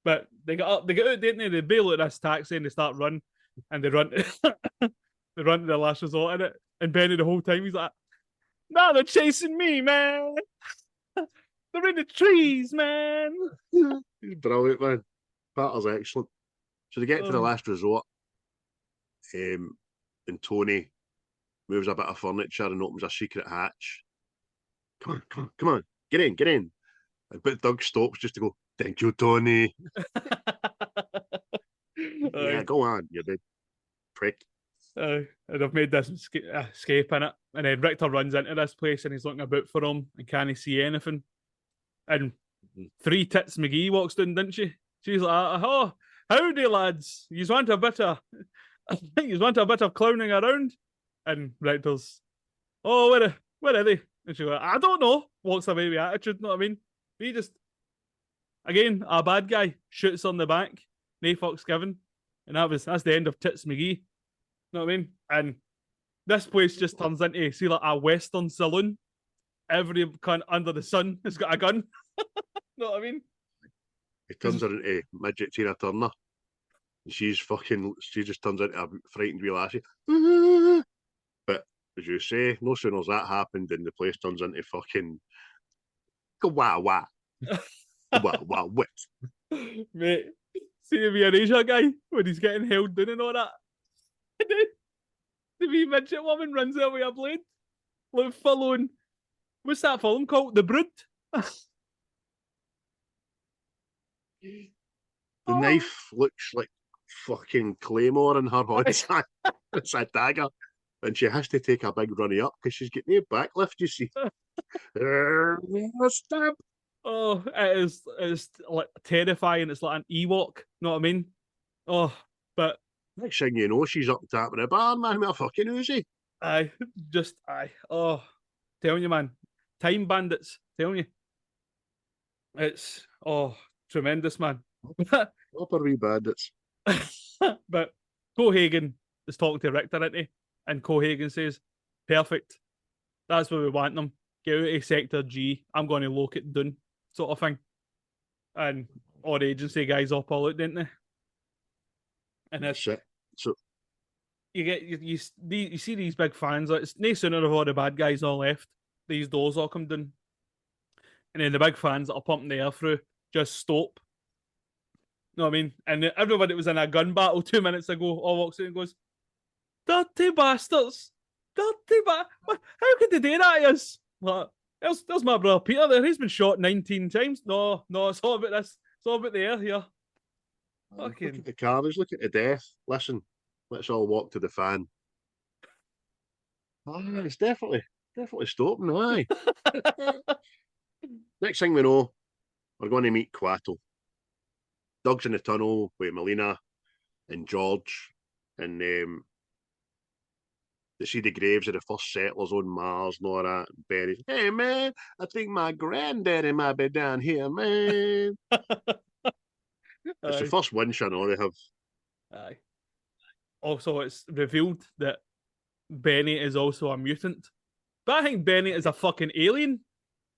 But they get out, didn't they? They bail out this taxi and they start running, and they run they run to their last resort in it. And Benny the whole time he's like, "No, they're chasing me, man. They're in the trees, man." He's brilliant, man. Patter's excellent. So they get to the last resort, and Tony moves a bit of furniture and opens a secret hatch. Come on. get in. But Doug stops just to go, thank you, Tony. Yeah, go on, you big prick. And I've made this escape in it. And then Richter runs into this place and he's looking about for him and can't see anything. And Three Tits McGee walks down, didn't she? She's like, oh, howdy, lads. You want a bit of clowning around? And Richter's, oh, where are they? And she goes, I don't know. Walks away with attitude, know what I mean? He just, again, a bad guy shoots on the back, no fucks given. And that's the end of Tits McGee. Know what I mean? And this place just turns into, see, like a Western saloon. Every cunt under the sun has got a gun. Know what I mean? He turns her into midget Tina Turner. And she just turns into a frightened wee lassie. But as you say, no sooner has that happened than the place turns into fucking wah wah. Wah wah wit. Mate, see the wee Asia guy when he's getting held down and all that. And then the wee midget woman runs out with a blade. Like following, what's that film called? The Brood? The knife looks like fucking Claymore in her hands. It's a dagger. And she has to take a big runny up because she's getting a backlift, you see. Stab. Oh, it's like terrifying. It's like an Ewok, know what I mean? Oh, but next thing you know, she's up tapping the bar, man, with a fucking Uzi. Aye. Oh, telling you, man. Time bandits, telling you. It's, tremendous, man. Proper wee bandits. But Cohagen is talking to Richter, isn't he? And Cohagen says, perfect. That's where we want them. Get out of Sector G. I'm going to lock it down, sort of thing. And all the agency guys all pull out, didn't they? And that's it. So you see these big fans. Like, it's no sooner have all the bad guys all left, these doors all come down, and then the big fans that are pumping the air through just stop. You know what I mean? And everybody that was in a gun battle 2 minutes ago all walks in and goes, "Dirty bastards! Dirty how could they do that to us?" Like, there's my brother Peter there. He's been shot 19 times. No, it's all about this. It's all about the air here. Look at the carnage, look at the death. Listen, let's all walk to the fan. It's definitely stopping, aye. Next thing we know, we're going to meet Quato. Doug's in the tunnel with Melina and George, and they see the graves of the first settlers on Mars and all that. And Benny's, hey man, I think my granddaddy might be down here, man. It's the first winch I know they have. Aye. Also, it's revealed that Benny is also a mutant. But I think Benny is a fucking alien.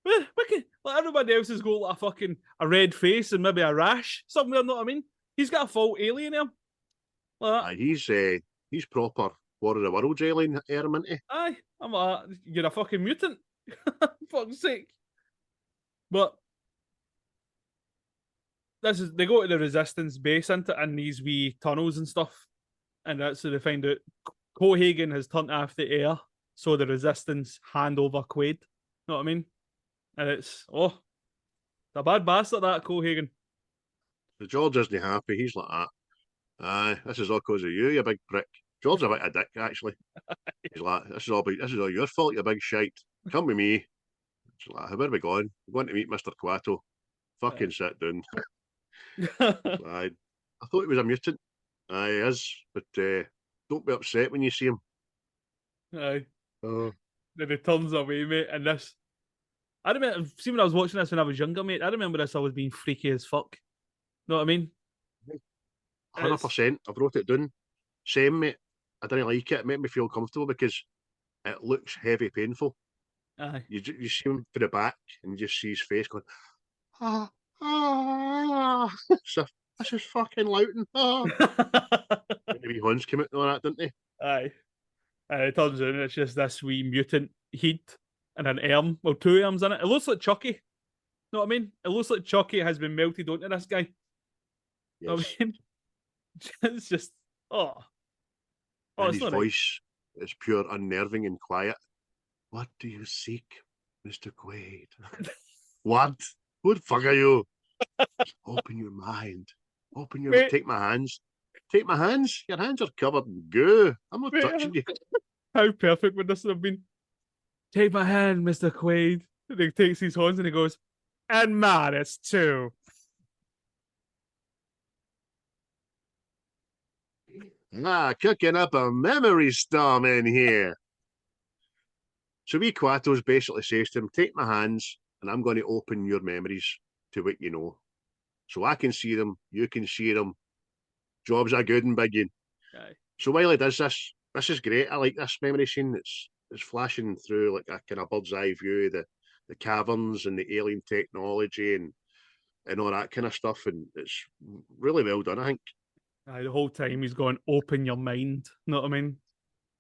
Like everybody else has got like a red face and maybe a rash somewhere, you know what I mean? He's got a full alien here. Like he's proper War of the Worlds alien airman, isn't he? Aye. I'm like, you're a fucking mutant. Fuck's sake. But they go to the resistance base into in these wee tunnels and stuff. And that's where they find out Cohagen has turned off the air, so the resistance hand over Quaid. Know what I mean? And it's a bad bastard, that Cohagen. The George isn't happy, he's like that. Aye, this is all because of you, you big prick. George's a bit of a dick, actually. He's like, this is all your fault, you big shite. Come with me. She's like, where are we going? We're going to meet Mr. Quato. Fucking sit down. I thought he was a mutant. Aye, he is, but don't be upset when you see him. Aye. Oh. Then he turns away, mate, and this. I remember, see when I was watching this when I was younger, mate, I remember this always being freaky as fuck. Know what I mean? 100%. I've wrote it down. Same, mate. I didn't like it. It made me feel comfortable because it looks heavy, painful. Aye. You see him for the back and you just see his face going, so this is fucking Loughton. The wee horns came out and all that, didn't they? Aye. And it turns out it's just this wee mutant heat and an arm. Well, two arms in it. It looks like Chucky. Know what I mean? It looks like Chucky has been melted onto this guy. Yes. Know what I mean? It's just, and his voice is pure unnerving and quiet. What do you seek, Mr. Quaid? What? Who the fuck are you? Open your mind. Mate, Take my hands. Take my hands. Your hands are covered in goo. I'm not mate, touching you. how perfect would this have been? Take my hand, Mr. Quaid. And he takes his hands and he goes, and Maris too. Cooking up a memory storm in here. So wee Quato's basically says to him, take my hands and I'm going to open your memories to what you know. So I can see them, you can see them. Job's a good and big one. Aye. So while he does this, this is great. I like this memory scene. It's flashing through like a kind of bird's eye view, the caverns and the alien technology and all that kind of stuff. And it's really well done, I think. Aye, the whole time he's going, open your mind. Know what I mean?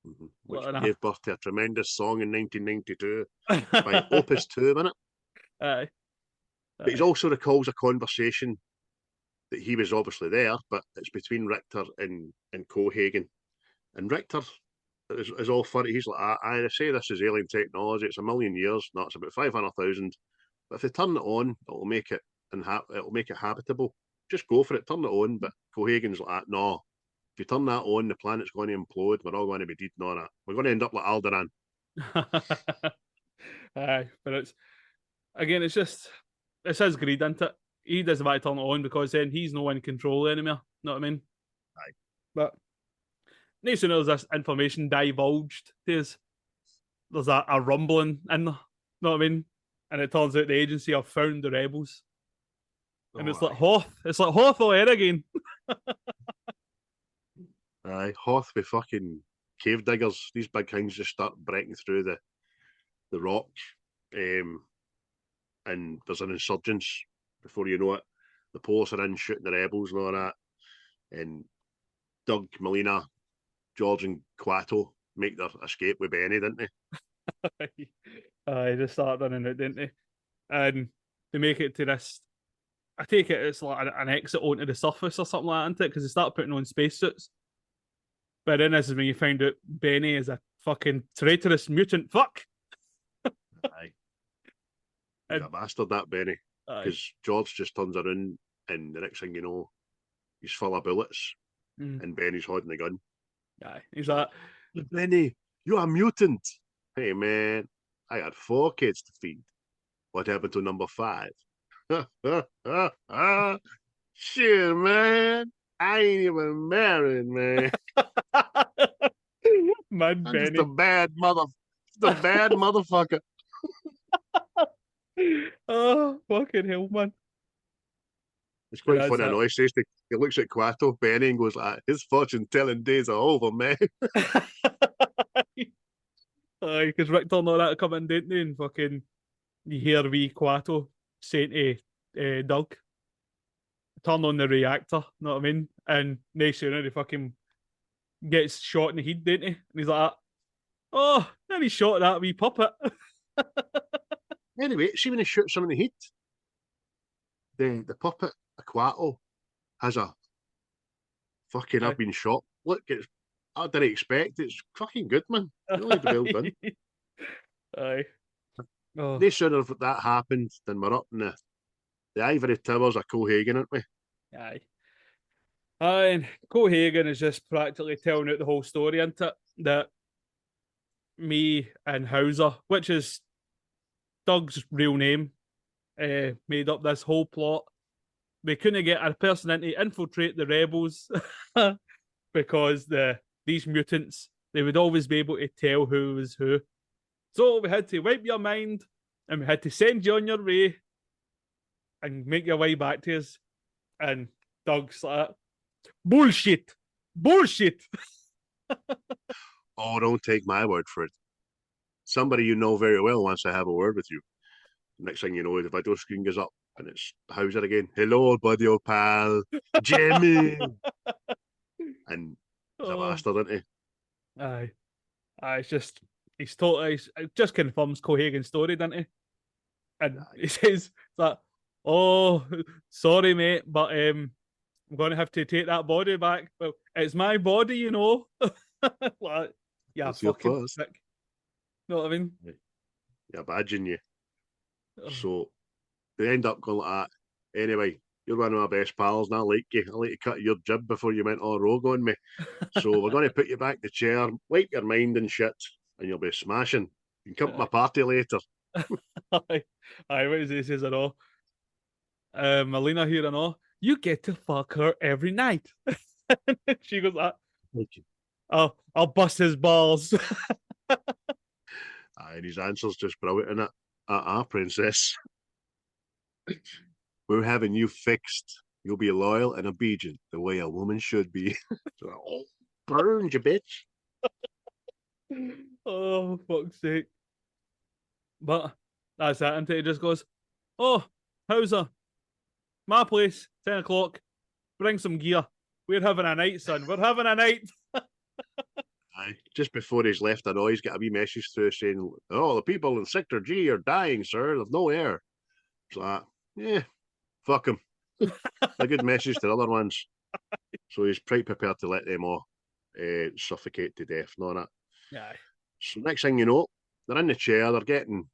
Mm-hmm. Which What gave birth to a tremendous song in 1992 an by Opus 2, wasn't it? Aye. But he also recalls a conversation that he was obviously there, but it's between Richter and Cohagen. And Richter is all funny. He's like, I say this is alien technology. It's a million years. No, it's about 500,000. But if they turn it on, it'll make it habitable. Just go for it. Turn it on. But Cohagen's like, no. If you turn that on, the planet's going to implode. We're all going to be dead and all that. We're going to end up like Alderaan. Aye, but it's his greed, isn't it? He doesn't want to turn it on because then he's no in control anymore. Know what I mean? Aye. But no sooner as this information divulged, there's a rumbling in there. Know what I mean? And it turns out the agency have found the rebels. And it's like Hoth. It's like Hoth all air again. Aye, Hoth with fucking cave diggers. These big things just start breaking through the rock. And there's an insurgence before you know it. The police are in shooting the rebels and all that. And Doug, Melina, George and Quato make their escape with Benny, didn't they? They just start running out, didn't they? And they make it to this. I take it it's like an exit onto the surface or something like that, isn't it? Because they start putting on spacesuits. But then this is when you find out Benny is a fucking traitorous mutant fuck. Aye. He's a bastard, that Benny. Because George just turns around and the next thing you know, he's full of bullets and Benny's holding the gun. Aye. He's like, Benny, you're a mutant. Hey, man, I had 4 kids to feed. What happened to number 5? Shit, man. I ain't even married, man. Mad I'm Benny. just a bad motherfucker. Oh, fucking hell, man. It's quite funny. I know he says he looks at Quato, Benny, and goes like, his fortune telling days are over, man. Aye, because Richter and all that come in, didn't they? And fucking, you hear wee Quato saying to Doug, turn on the reactor, know what I mean? And next sooner, he fucking gets shot in the head, didn't he? And he's like, oh, then he shot that wee puppet. Anyway, see when he shoots him in the head, the puppet, Quato, has a fucking, I've been shot. Look, I didn't expect. It's fucking good, man. Really well done. Aye. Oh. No sooner that happened than we're up in the ivory towers of Cohagen, aren't we? Aye. And Cohagen is just practically telling out the whole story, isn't it? That me and Hauser, which is Doug's real name, made up this whole plot. We couldn't get a person in to infiltrate the rebels because these mutants, they would always be able to tell who was who. So we had to wipe your mind and we had to send you on your way and make your way back to us. And Doug's like, bullshit. Oh, don't take my word for it. Somebody you know very well wants to have a word with you. Next thing you know, the video screen goes up and it's Hauser again. Hello, buddy, old pal. Jimmy. And he's a bastard, isn't he? Aye. It's just, it just confirms Cohagen's story, doesn't he? And he says that, oh, sorry, mate, but I'm going to have to take that body back. Well, it's my body, you know. Like, yeah, it's fucking sick. Know what I mean? Yeah, badging you. So they end up going like that. Anyway, you're one of my best pals, and I like you. I like to cut your jib before you went all rogue on me. So we're going to put you back the chair, wipe your mind and shit, and you'll be smashing. You can come to my party later. Aye, what is he says? I know. Melina here, I know. You get to fuck her every night. She goes, I'll bust his balls. And his answer's just brilliant, isn't it? Princess. We're having you fixed. You'll be loyal and obedient the way a woman should be. Oh, burned, you bitch. Oh, fuck's sake. But that's it. Until he just goes, oh, how's her? My place, 10 o'clock. Bring some gear. We're having a night, son. We're having a night. Aye. Just before he's left, I know he's got a wee message through saying, oh, the people in Sector G are dying, sir. There's no air. It's like, yeah, fuck him. A good message to the other ones. So he's quite prepared to let them all suffocate to death and all that. Aye. So next thing you know, they're in the chair, they're getting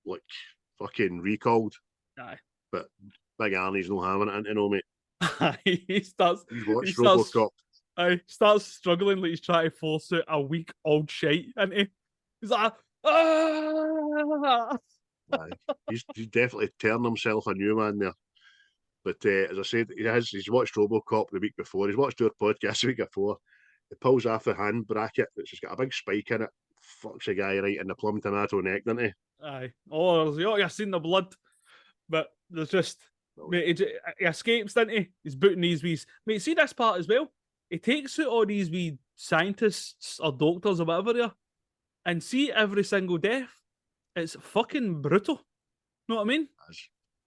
like fucking recalled. Aye. But Big Arnie's no having it into no, mate. He starts RoboCop. Starts struggling like he's trying to force out a weak old shite, and he's like, ah! He's definitely turned himself a new man there. But as I said, he's watched RoboCop the week before. He's watched our podcast the week before. He pulls off the hand bracket, which has got a big spike in it. Fucks a guy right in the plum tomato neck, doesn't he? Aye. Oh, you've seen the blood. But there's just... Mate, he escapes, doesn't he? He's booting these wee... Mate, see this part as well? He takes out all these wee scientists or doctors or whatever they are, and see every single death. It's fucking brutal. Know what I mean?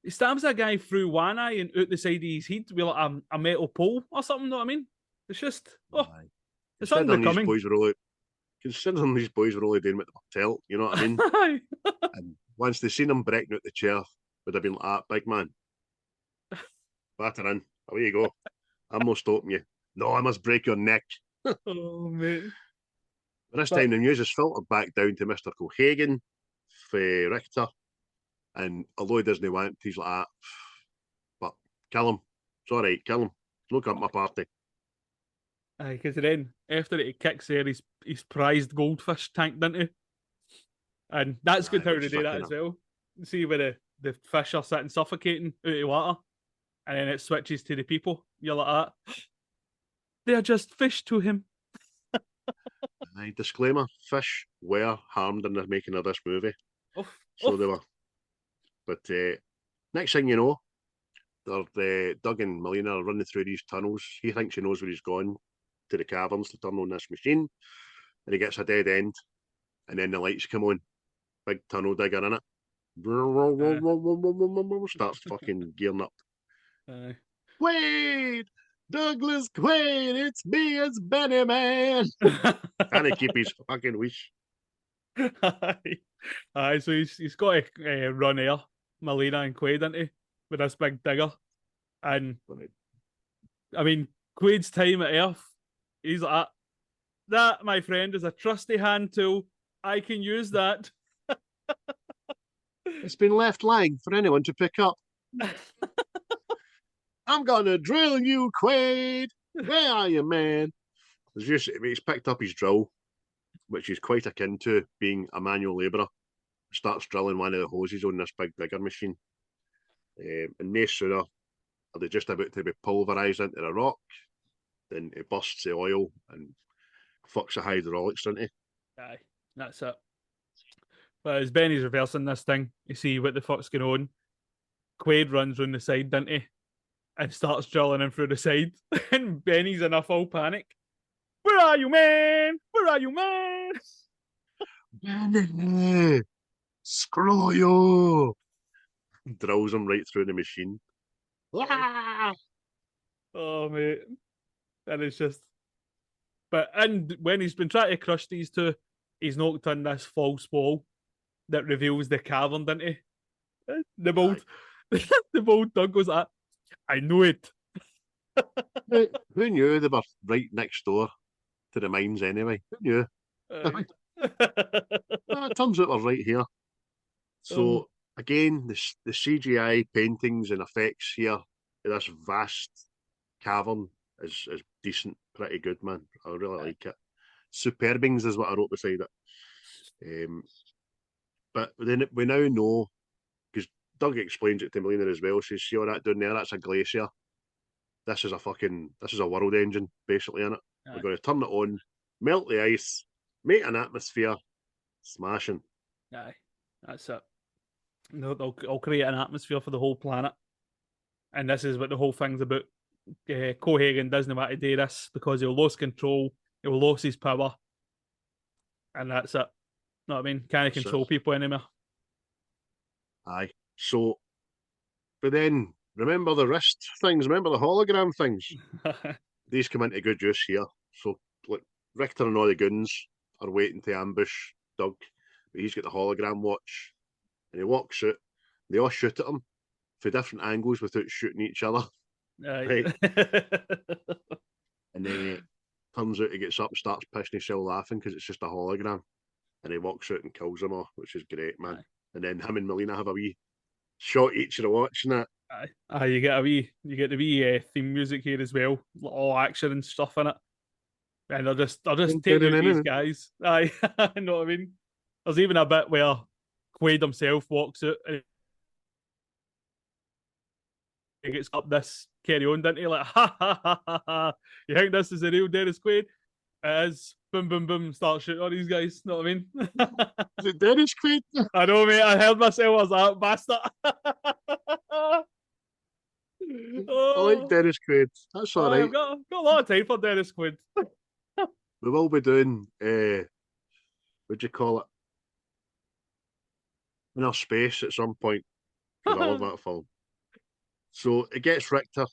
He stabs a guy through one eye and out the side of his head with like a metal pole or something, know what I mean? It's just... Oh, it's unbecoming. Considering these boys were only doing what they were told, you know what I mean? And once they seen him breaking out the chair, would have been like, ah, big man, batter in, away you go. I'm not stopping you. No, I must break your neck. Oh, mate. But this time the news is filtered back down to Mr. Cohagen, Richter, and although he doesn't want, he's like, ah, but kill him. It's all right, kill him. Look at my party. Aye, because then after it, he kicks there his prized goldfish tank, doesn't he? And that's good how they do that as well. See where the fish are sitting suffocating out of water, and then it switches to the people. You're like that. They're just fish to him. Aye, disclaimer: fish were harmed in the making of this movie, they were. But next thing you know, they're Doug and Melina are running through these tunnels. He thinks he knows where he's gone to the caverns to turn on this machine, and he gets a dead end, and then the lights come on. Big tunnel digger in it. Starts fucking gearing up. Quaid! Douglas Quaid! It's me, it's Benny Man! Can he keep his fucking wish? Aye, so he's got to run air, Melina and Quaid, into with this big digger. And I mean, Quaid's time at Earth, he's like, that, my friend, is a trusty hand tool. I can use that. It's been left lying for anyone to pick up. I'm gonna drill you, Quaid. Where are you, man? He's picked up his drill, which is quite akin to being a manual labourer. Starts drilling one of the hoses on this big digger machine. And no sooner are they just about to be pulverised into the rock, then it bursts the oil and fucks the hydraulics, doesn't he? Aye, that's it. But as Benny's reversing this thing, you see what the fuck's going on. Quaid runs round the side, doesn't he? And starts drilling in through the side. And Benny's in a full panic. Where are you, man? Where are you, man? Benny! Screw you! Drills him right through the machine. Ah! Oh, mate. And it's just... And when he's been trying to crush these two, he's knocked on this false wall that reveals the cavern, doesn't he? The bold Doug goes like, I know it. Who knew they were right next door to the mines anyway? Who knew? It turns out we're right here. So again, the CGI paintings and effects here, this vast cavern is decent, pretty good, man. I really like it. Superbings is what I wrote beside it. But then we now know, because Doug explains it to Melina as well. Says, "See all that down there? That's a glacier. This is a world engine, basically, in it. We're going to turn it on, melt the ice, make an atmosphere, smashing." Aye, that's it. They'll create an atmosphere for the whole planet, and this is what the whole thing's about. Cohagen doesn't want to do this because he'll lose control, he'll lose his power, and that's it. Know what I mean? Can't control people anymore. Aye. So, but then remember the wrist things. Remember the hologram things. These come into good use here. So, like Richter and all the goons are waiting to ambush Doug, but he's got the hologram watch, and he walks out. They all shoot at him for different angles without shooting each other. Right. And then it turns out he gets up and starts pissing himself laughing because it's just a hologram. And he walks out and kills them all, which is great, man. Aye. And then him and Melina have a wee shot each of the watching it. Aye, you get the wee theme music here as well, all action and stuff in it. And they're just taking out these guys. Aye, you know what I mean? There's even a bit where Quaid himself walks out and he gets up this carry on, didn't he? Like, ha ha ha ha ha. You think this is the real Dennis Quaid? It is. Boom, boom, boom. Start shooting all these guys. Know what I mean? Is it Dennis Quaid? I know, mate. I heard myself as that bastard. I like Dennis Quaid. That's all right. I've got a lot of time for Dennis Quaid. We will be doing, what do you call it? Inner Space at some point. Because I love that film. So it gets Richter.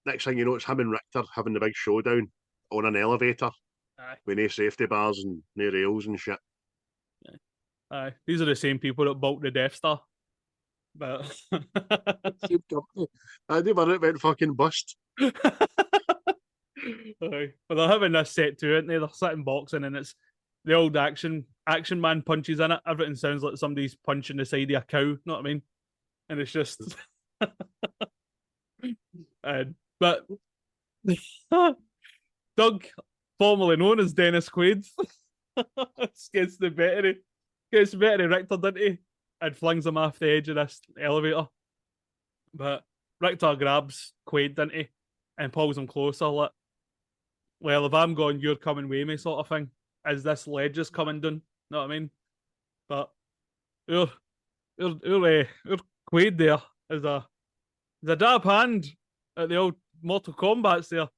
Next thing you know, it's him and Richter having the big showdown on an elevator. Aye. With no safety bars and no rails and shit. Aye. These are the same people that built the Death Star. But same company. I never it went fucking bust. Aye. But they're having this set to it, and they're sitting boxing, and it's the old action man punches in it. Everything sounds like somebody's punching the side of a cow, know what I mean? And it's just but Doug, formerly known as Dennis Quaid, gets the better of Richter, doesn't he? And flings him off the edge of this elevator. But Richter grabs Quaid, doesn't he? And pulls him closer, like, well, if I'm gone, you're coming with me, sort of thing. As this ledge is coming down, know what I mean? But your Quaid there is a dab hand at the old Mortal Kombat's there.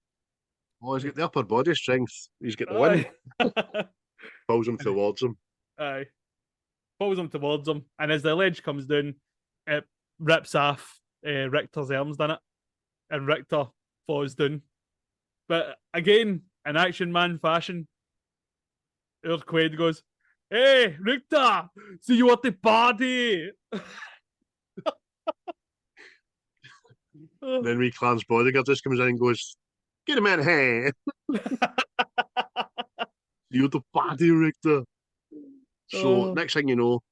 Oh, he's got the upper body strength. He's got the win. Pulls him towards him. Aye. Pulls him towards him. And as the ledge comes down, it rips off Richter's arms, doesn't it? And Richter falls down. But again, in Action Man fashion, Quaid goes, "Hey, Richter, see you at the party." Then Wee Clarence bodyguard just comes in and goes, "Get him in here." You're the party, Richter. So next thing you know,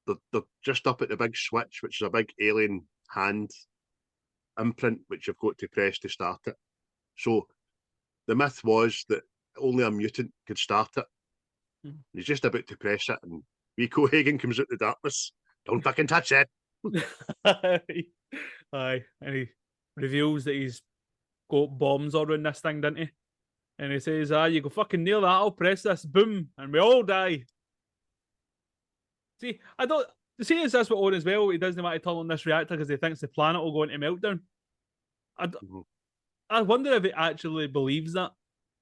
they're just up at the big switch, which is a big alien hand imprint, which you've got to press to start it. So the myth was that only a mutant could start it. He's just about to press it, and wee Cohagen comes out the darkness. "Don't fucking touch it." Aye, and he reveals that he's got bombs all around this thing, didn't he? And he says, "You go fucking near that, I'll press this, boom, and we all die." See, I don't see is this what on as well. He doesn't want to turn on this reactor because he thinks the planet will go into meltdown. I wonder if he actually believes that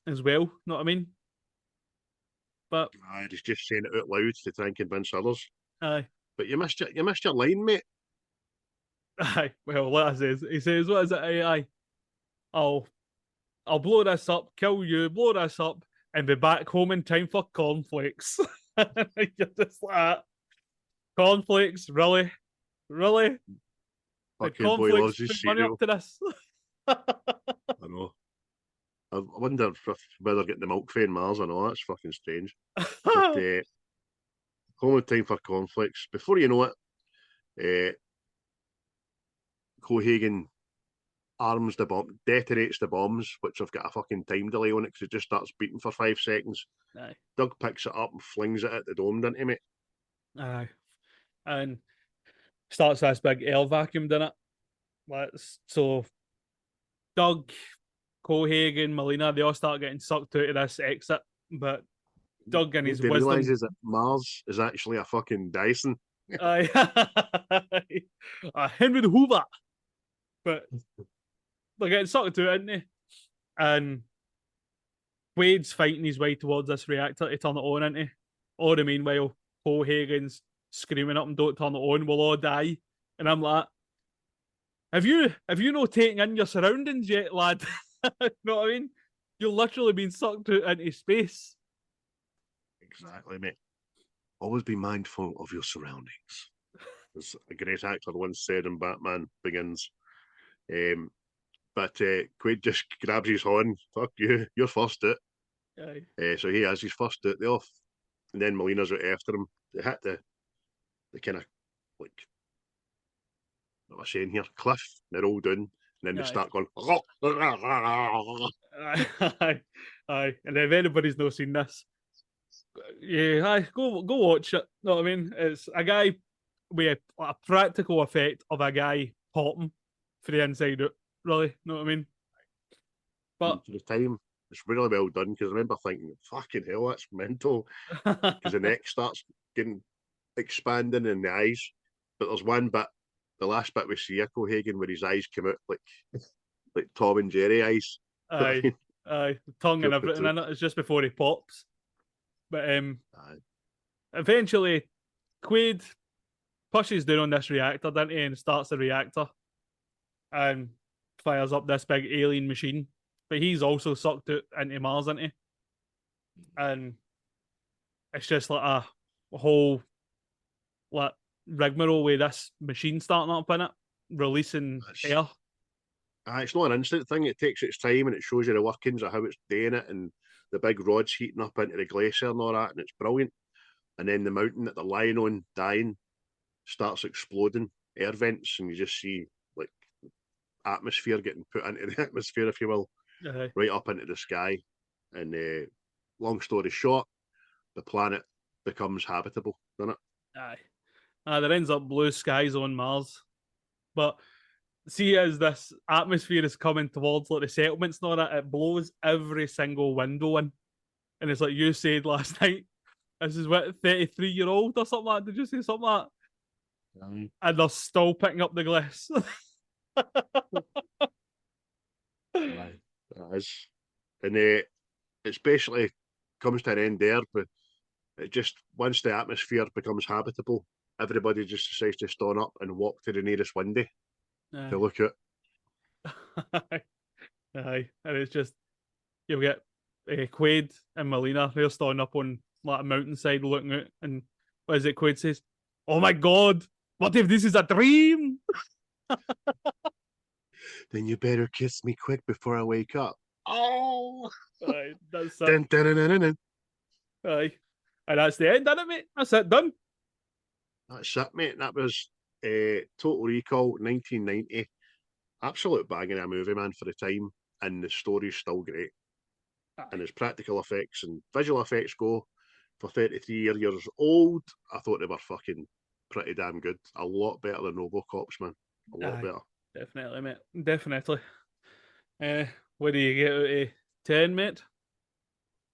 as well. Know what I mean? But he's just saying it out loud to try and convince others. Aye. But you missed your line, mate. Aye. Well, what he says, what is it? Aye. I'll blow this up, kill you, blow this up, and be back home in time for cornflakes. You're just like that. Cornflakes, really? Really? Fucking boy loves his money cereal. up to this. I know. I wonder if whether getting the milk in Mars. I know that's fucking strange. But, home in time for cornflakes. Before you know it, Cohagen arms the bomb, detonates the bombs, which have got a fucking time delay on it because it just starts beating for 5 seconds. Aye. Doug picks it up and flings it at the dome, doesn't he, mate? Aye. And starts this big air vacuum, doesn't it? So Doug, Cohagen, Melina, they all start getting sucked out of this exit, but Doug and his He wisdom. realises that Mars is actually a fucking Dyson. Aye. Henry the Hoover. But they're getting sucked out, isn't he? And Wade's fighting his way towards this reactor to turn it on, isn't he? All the meanwhile, Cohagen's screaming up and don't turn it on, we'll all die. And I'm like, have you not taken in your surroundings yet, lad? You know what I mean? You're literally being sucked out into space. Exactly, mate. Always be mindful of your surroundings. As a great actor once said in Batman Begins. But Quaid just grabs his horn. Fuck you, you're first out. So he has his first out the off. And then Melina's out after him. They hit the kind of, like, what am I saying here? Cliff. They're all down. And then they start going. Aye. And if anybody's not seen this, yeah, go watch it. Know what I mean? It's a guy with a practical effect of a guy popping for the inside out. Really, know what I mean? But for the time, it's really well done because I remember thinking, "Fucking hell, that's mental." Because the neck starts getting expanding in the eyes, but there's one bit, the last bit we see Cohagen, where his eyes come out like Tom and Jerry eyes. Aye, the tongue and everything in it. It's just before he pops. But eventually, Quaid pushes down on this reactor, doesn't he, and starts the reactor and fires up this big alien machine. But he's also sucked out into Mars, isn't he? And it's just like a whole like rigmarole with this machine starting up in it, releasing air. It's not an instant thing. It takes its time and it shows you the workings of how it's doing it and the big rods heating up into the glacier and all that, and it's brilliant. And then the mountain that they're lying on, dying, starts exploding, air vents, and you just see like atmosphere getting put into the atmosphere, if you will, right up into the sky. And long story short, the planet becomes habitable, doesn't it? Aye. There ends up blue skies on Mars. But see, as this atmosphere is coming towards like the settlements and all that, it blows every single window in. And it's like you said last night, this is what, 33-year-old or something like that? Did you say something like that? And they're still picking up the glass. It is. And it's basically comes to an end there, but it just, once the atmosphere becomes habitable, everybody just decides to stand up and walk to the nearest window to look at. Aye. And it's just, you'll get Quaid and Melina, they're standing up on like a mountainside looking out, and what is it Quaid says? Oh my god, what if this is a dream? Then you better kiss me quick before I wake up. Oh! Aye, that's it. Dun, dun, dun, dun, dun. Aye. And that's the end, isn't it, mate? That's it, done. That's it, mate. That was Total Recall 1990. Absolute banging a movie, man, for the time. And the story's still great. Aye. And as practical effects and visual effects go, for 33 years old, I thought they were fucking pretty damn good. A lot better than RoboCops, man. A lot better. Definitely, mate. Definitely. What do you get out of 10, mate?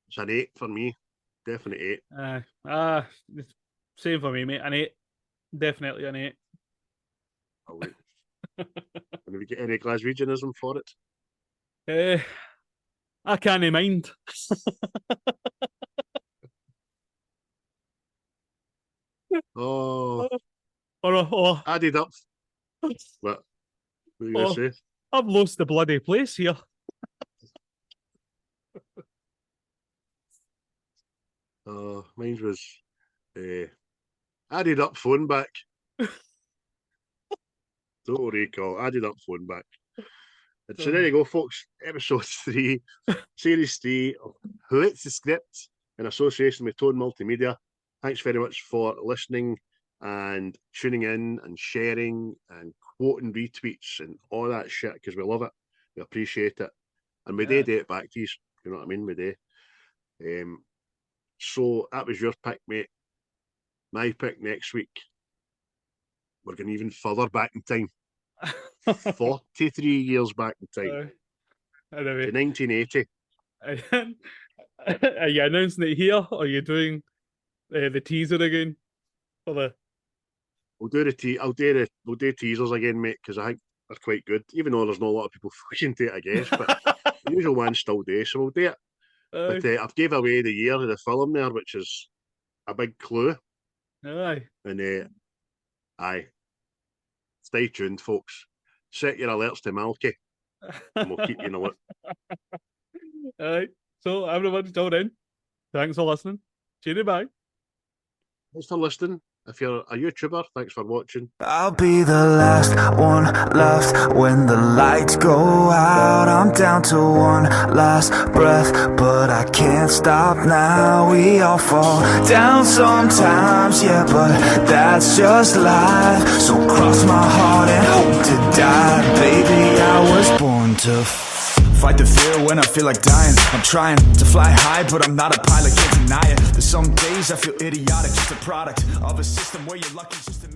It's an 8 for me. Definitely 8. Same for me, mate. An 8. Definitely an 8. Oh, wait. Can we get any Glaswegianism for it? I can't mind. Oh. Added up. What are you going to say? I've lost the bloody place here. Mine was added up phone back. Total Recall, added up phone back. And so there you go, folks. Episode 3, Series 3 of What's the Script in association with Tone Multimedia. Thanks very much for listening and tuning in and sharing and quoting retweets and all that shit because we love it. We appreciate it. And we do it back to you. You know what I mean? We do. So that was your pick, mate. My pick next week. We're going even further back in time. 43 years back in time. Anyway. To 1980. Are you announcing it here, or are you doing the teaser again? We'll do teasers again, mate, because I think they're quite good, even though there's not a lot of people fucking do it, I guess. But the usual ones still do, so we'll do it. But I've gave away the year of the film there, which is a big clue. Aye. And aye. Stay tuned, folks. Set your alerts to Malky, and we'll keep you in the loop. Aye. So everyone, till then, thanks for listening. Cheerio, bye. Thanks for listening. If you're a YouTuber, thanks for watching. I'll be the last one left when the lights go out. I'm down to one last breath, but I can't stop now. We all fall down sometimes, yeah, but that's just life. So cross my heart and hope to die. Baby, I was born to fight the fear when I feel like dying. I'm trying to fly high, but I'm not a pilot, can't deny it. There's some days I feel idiotic, just a product of a system where you're lucky just to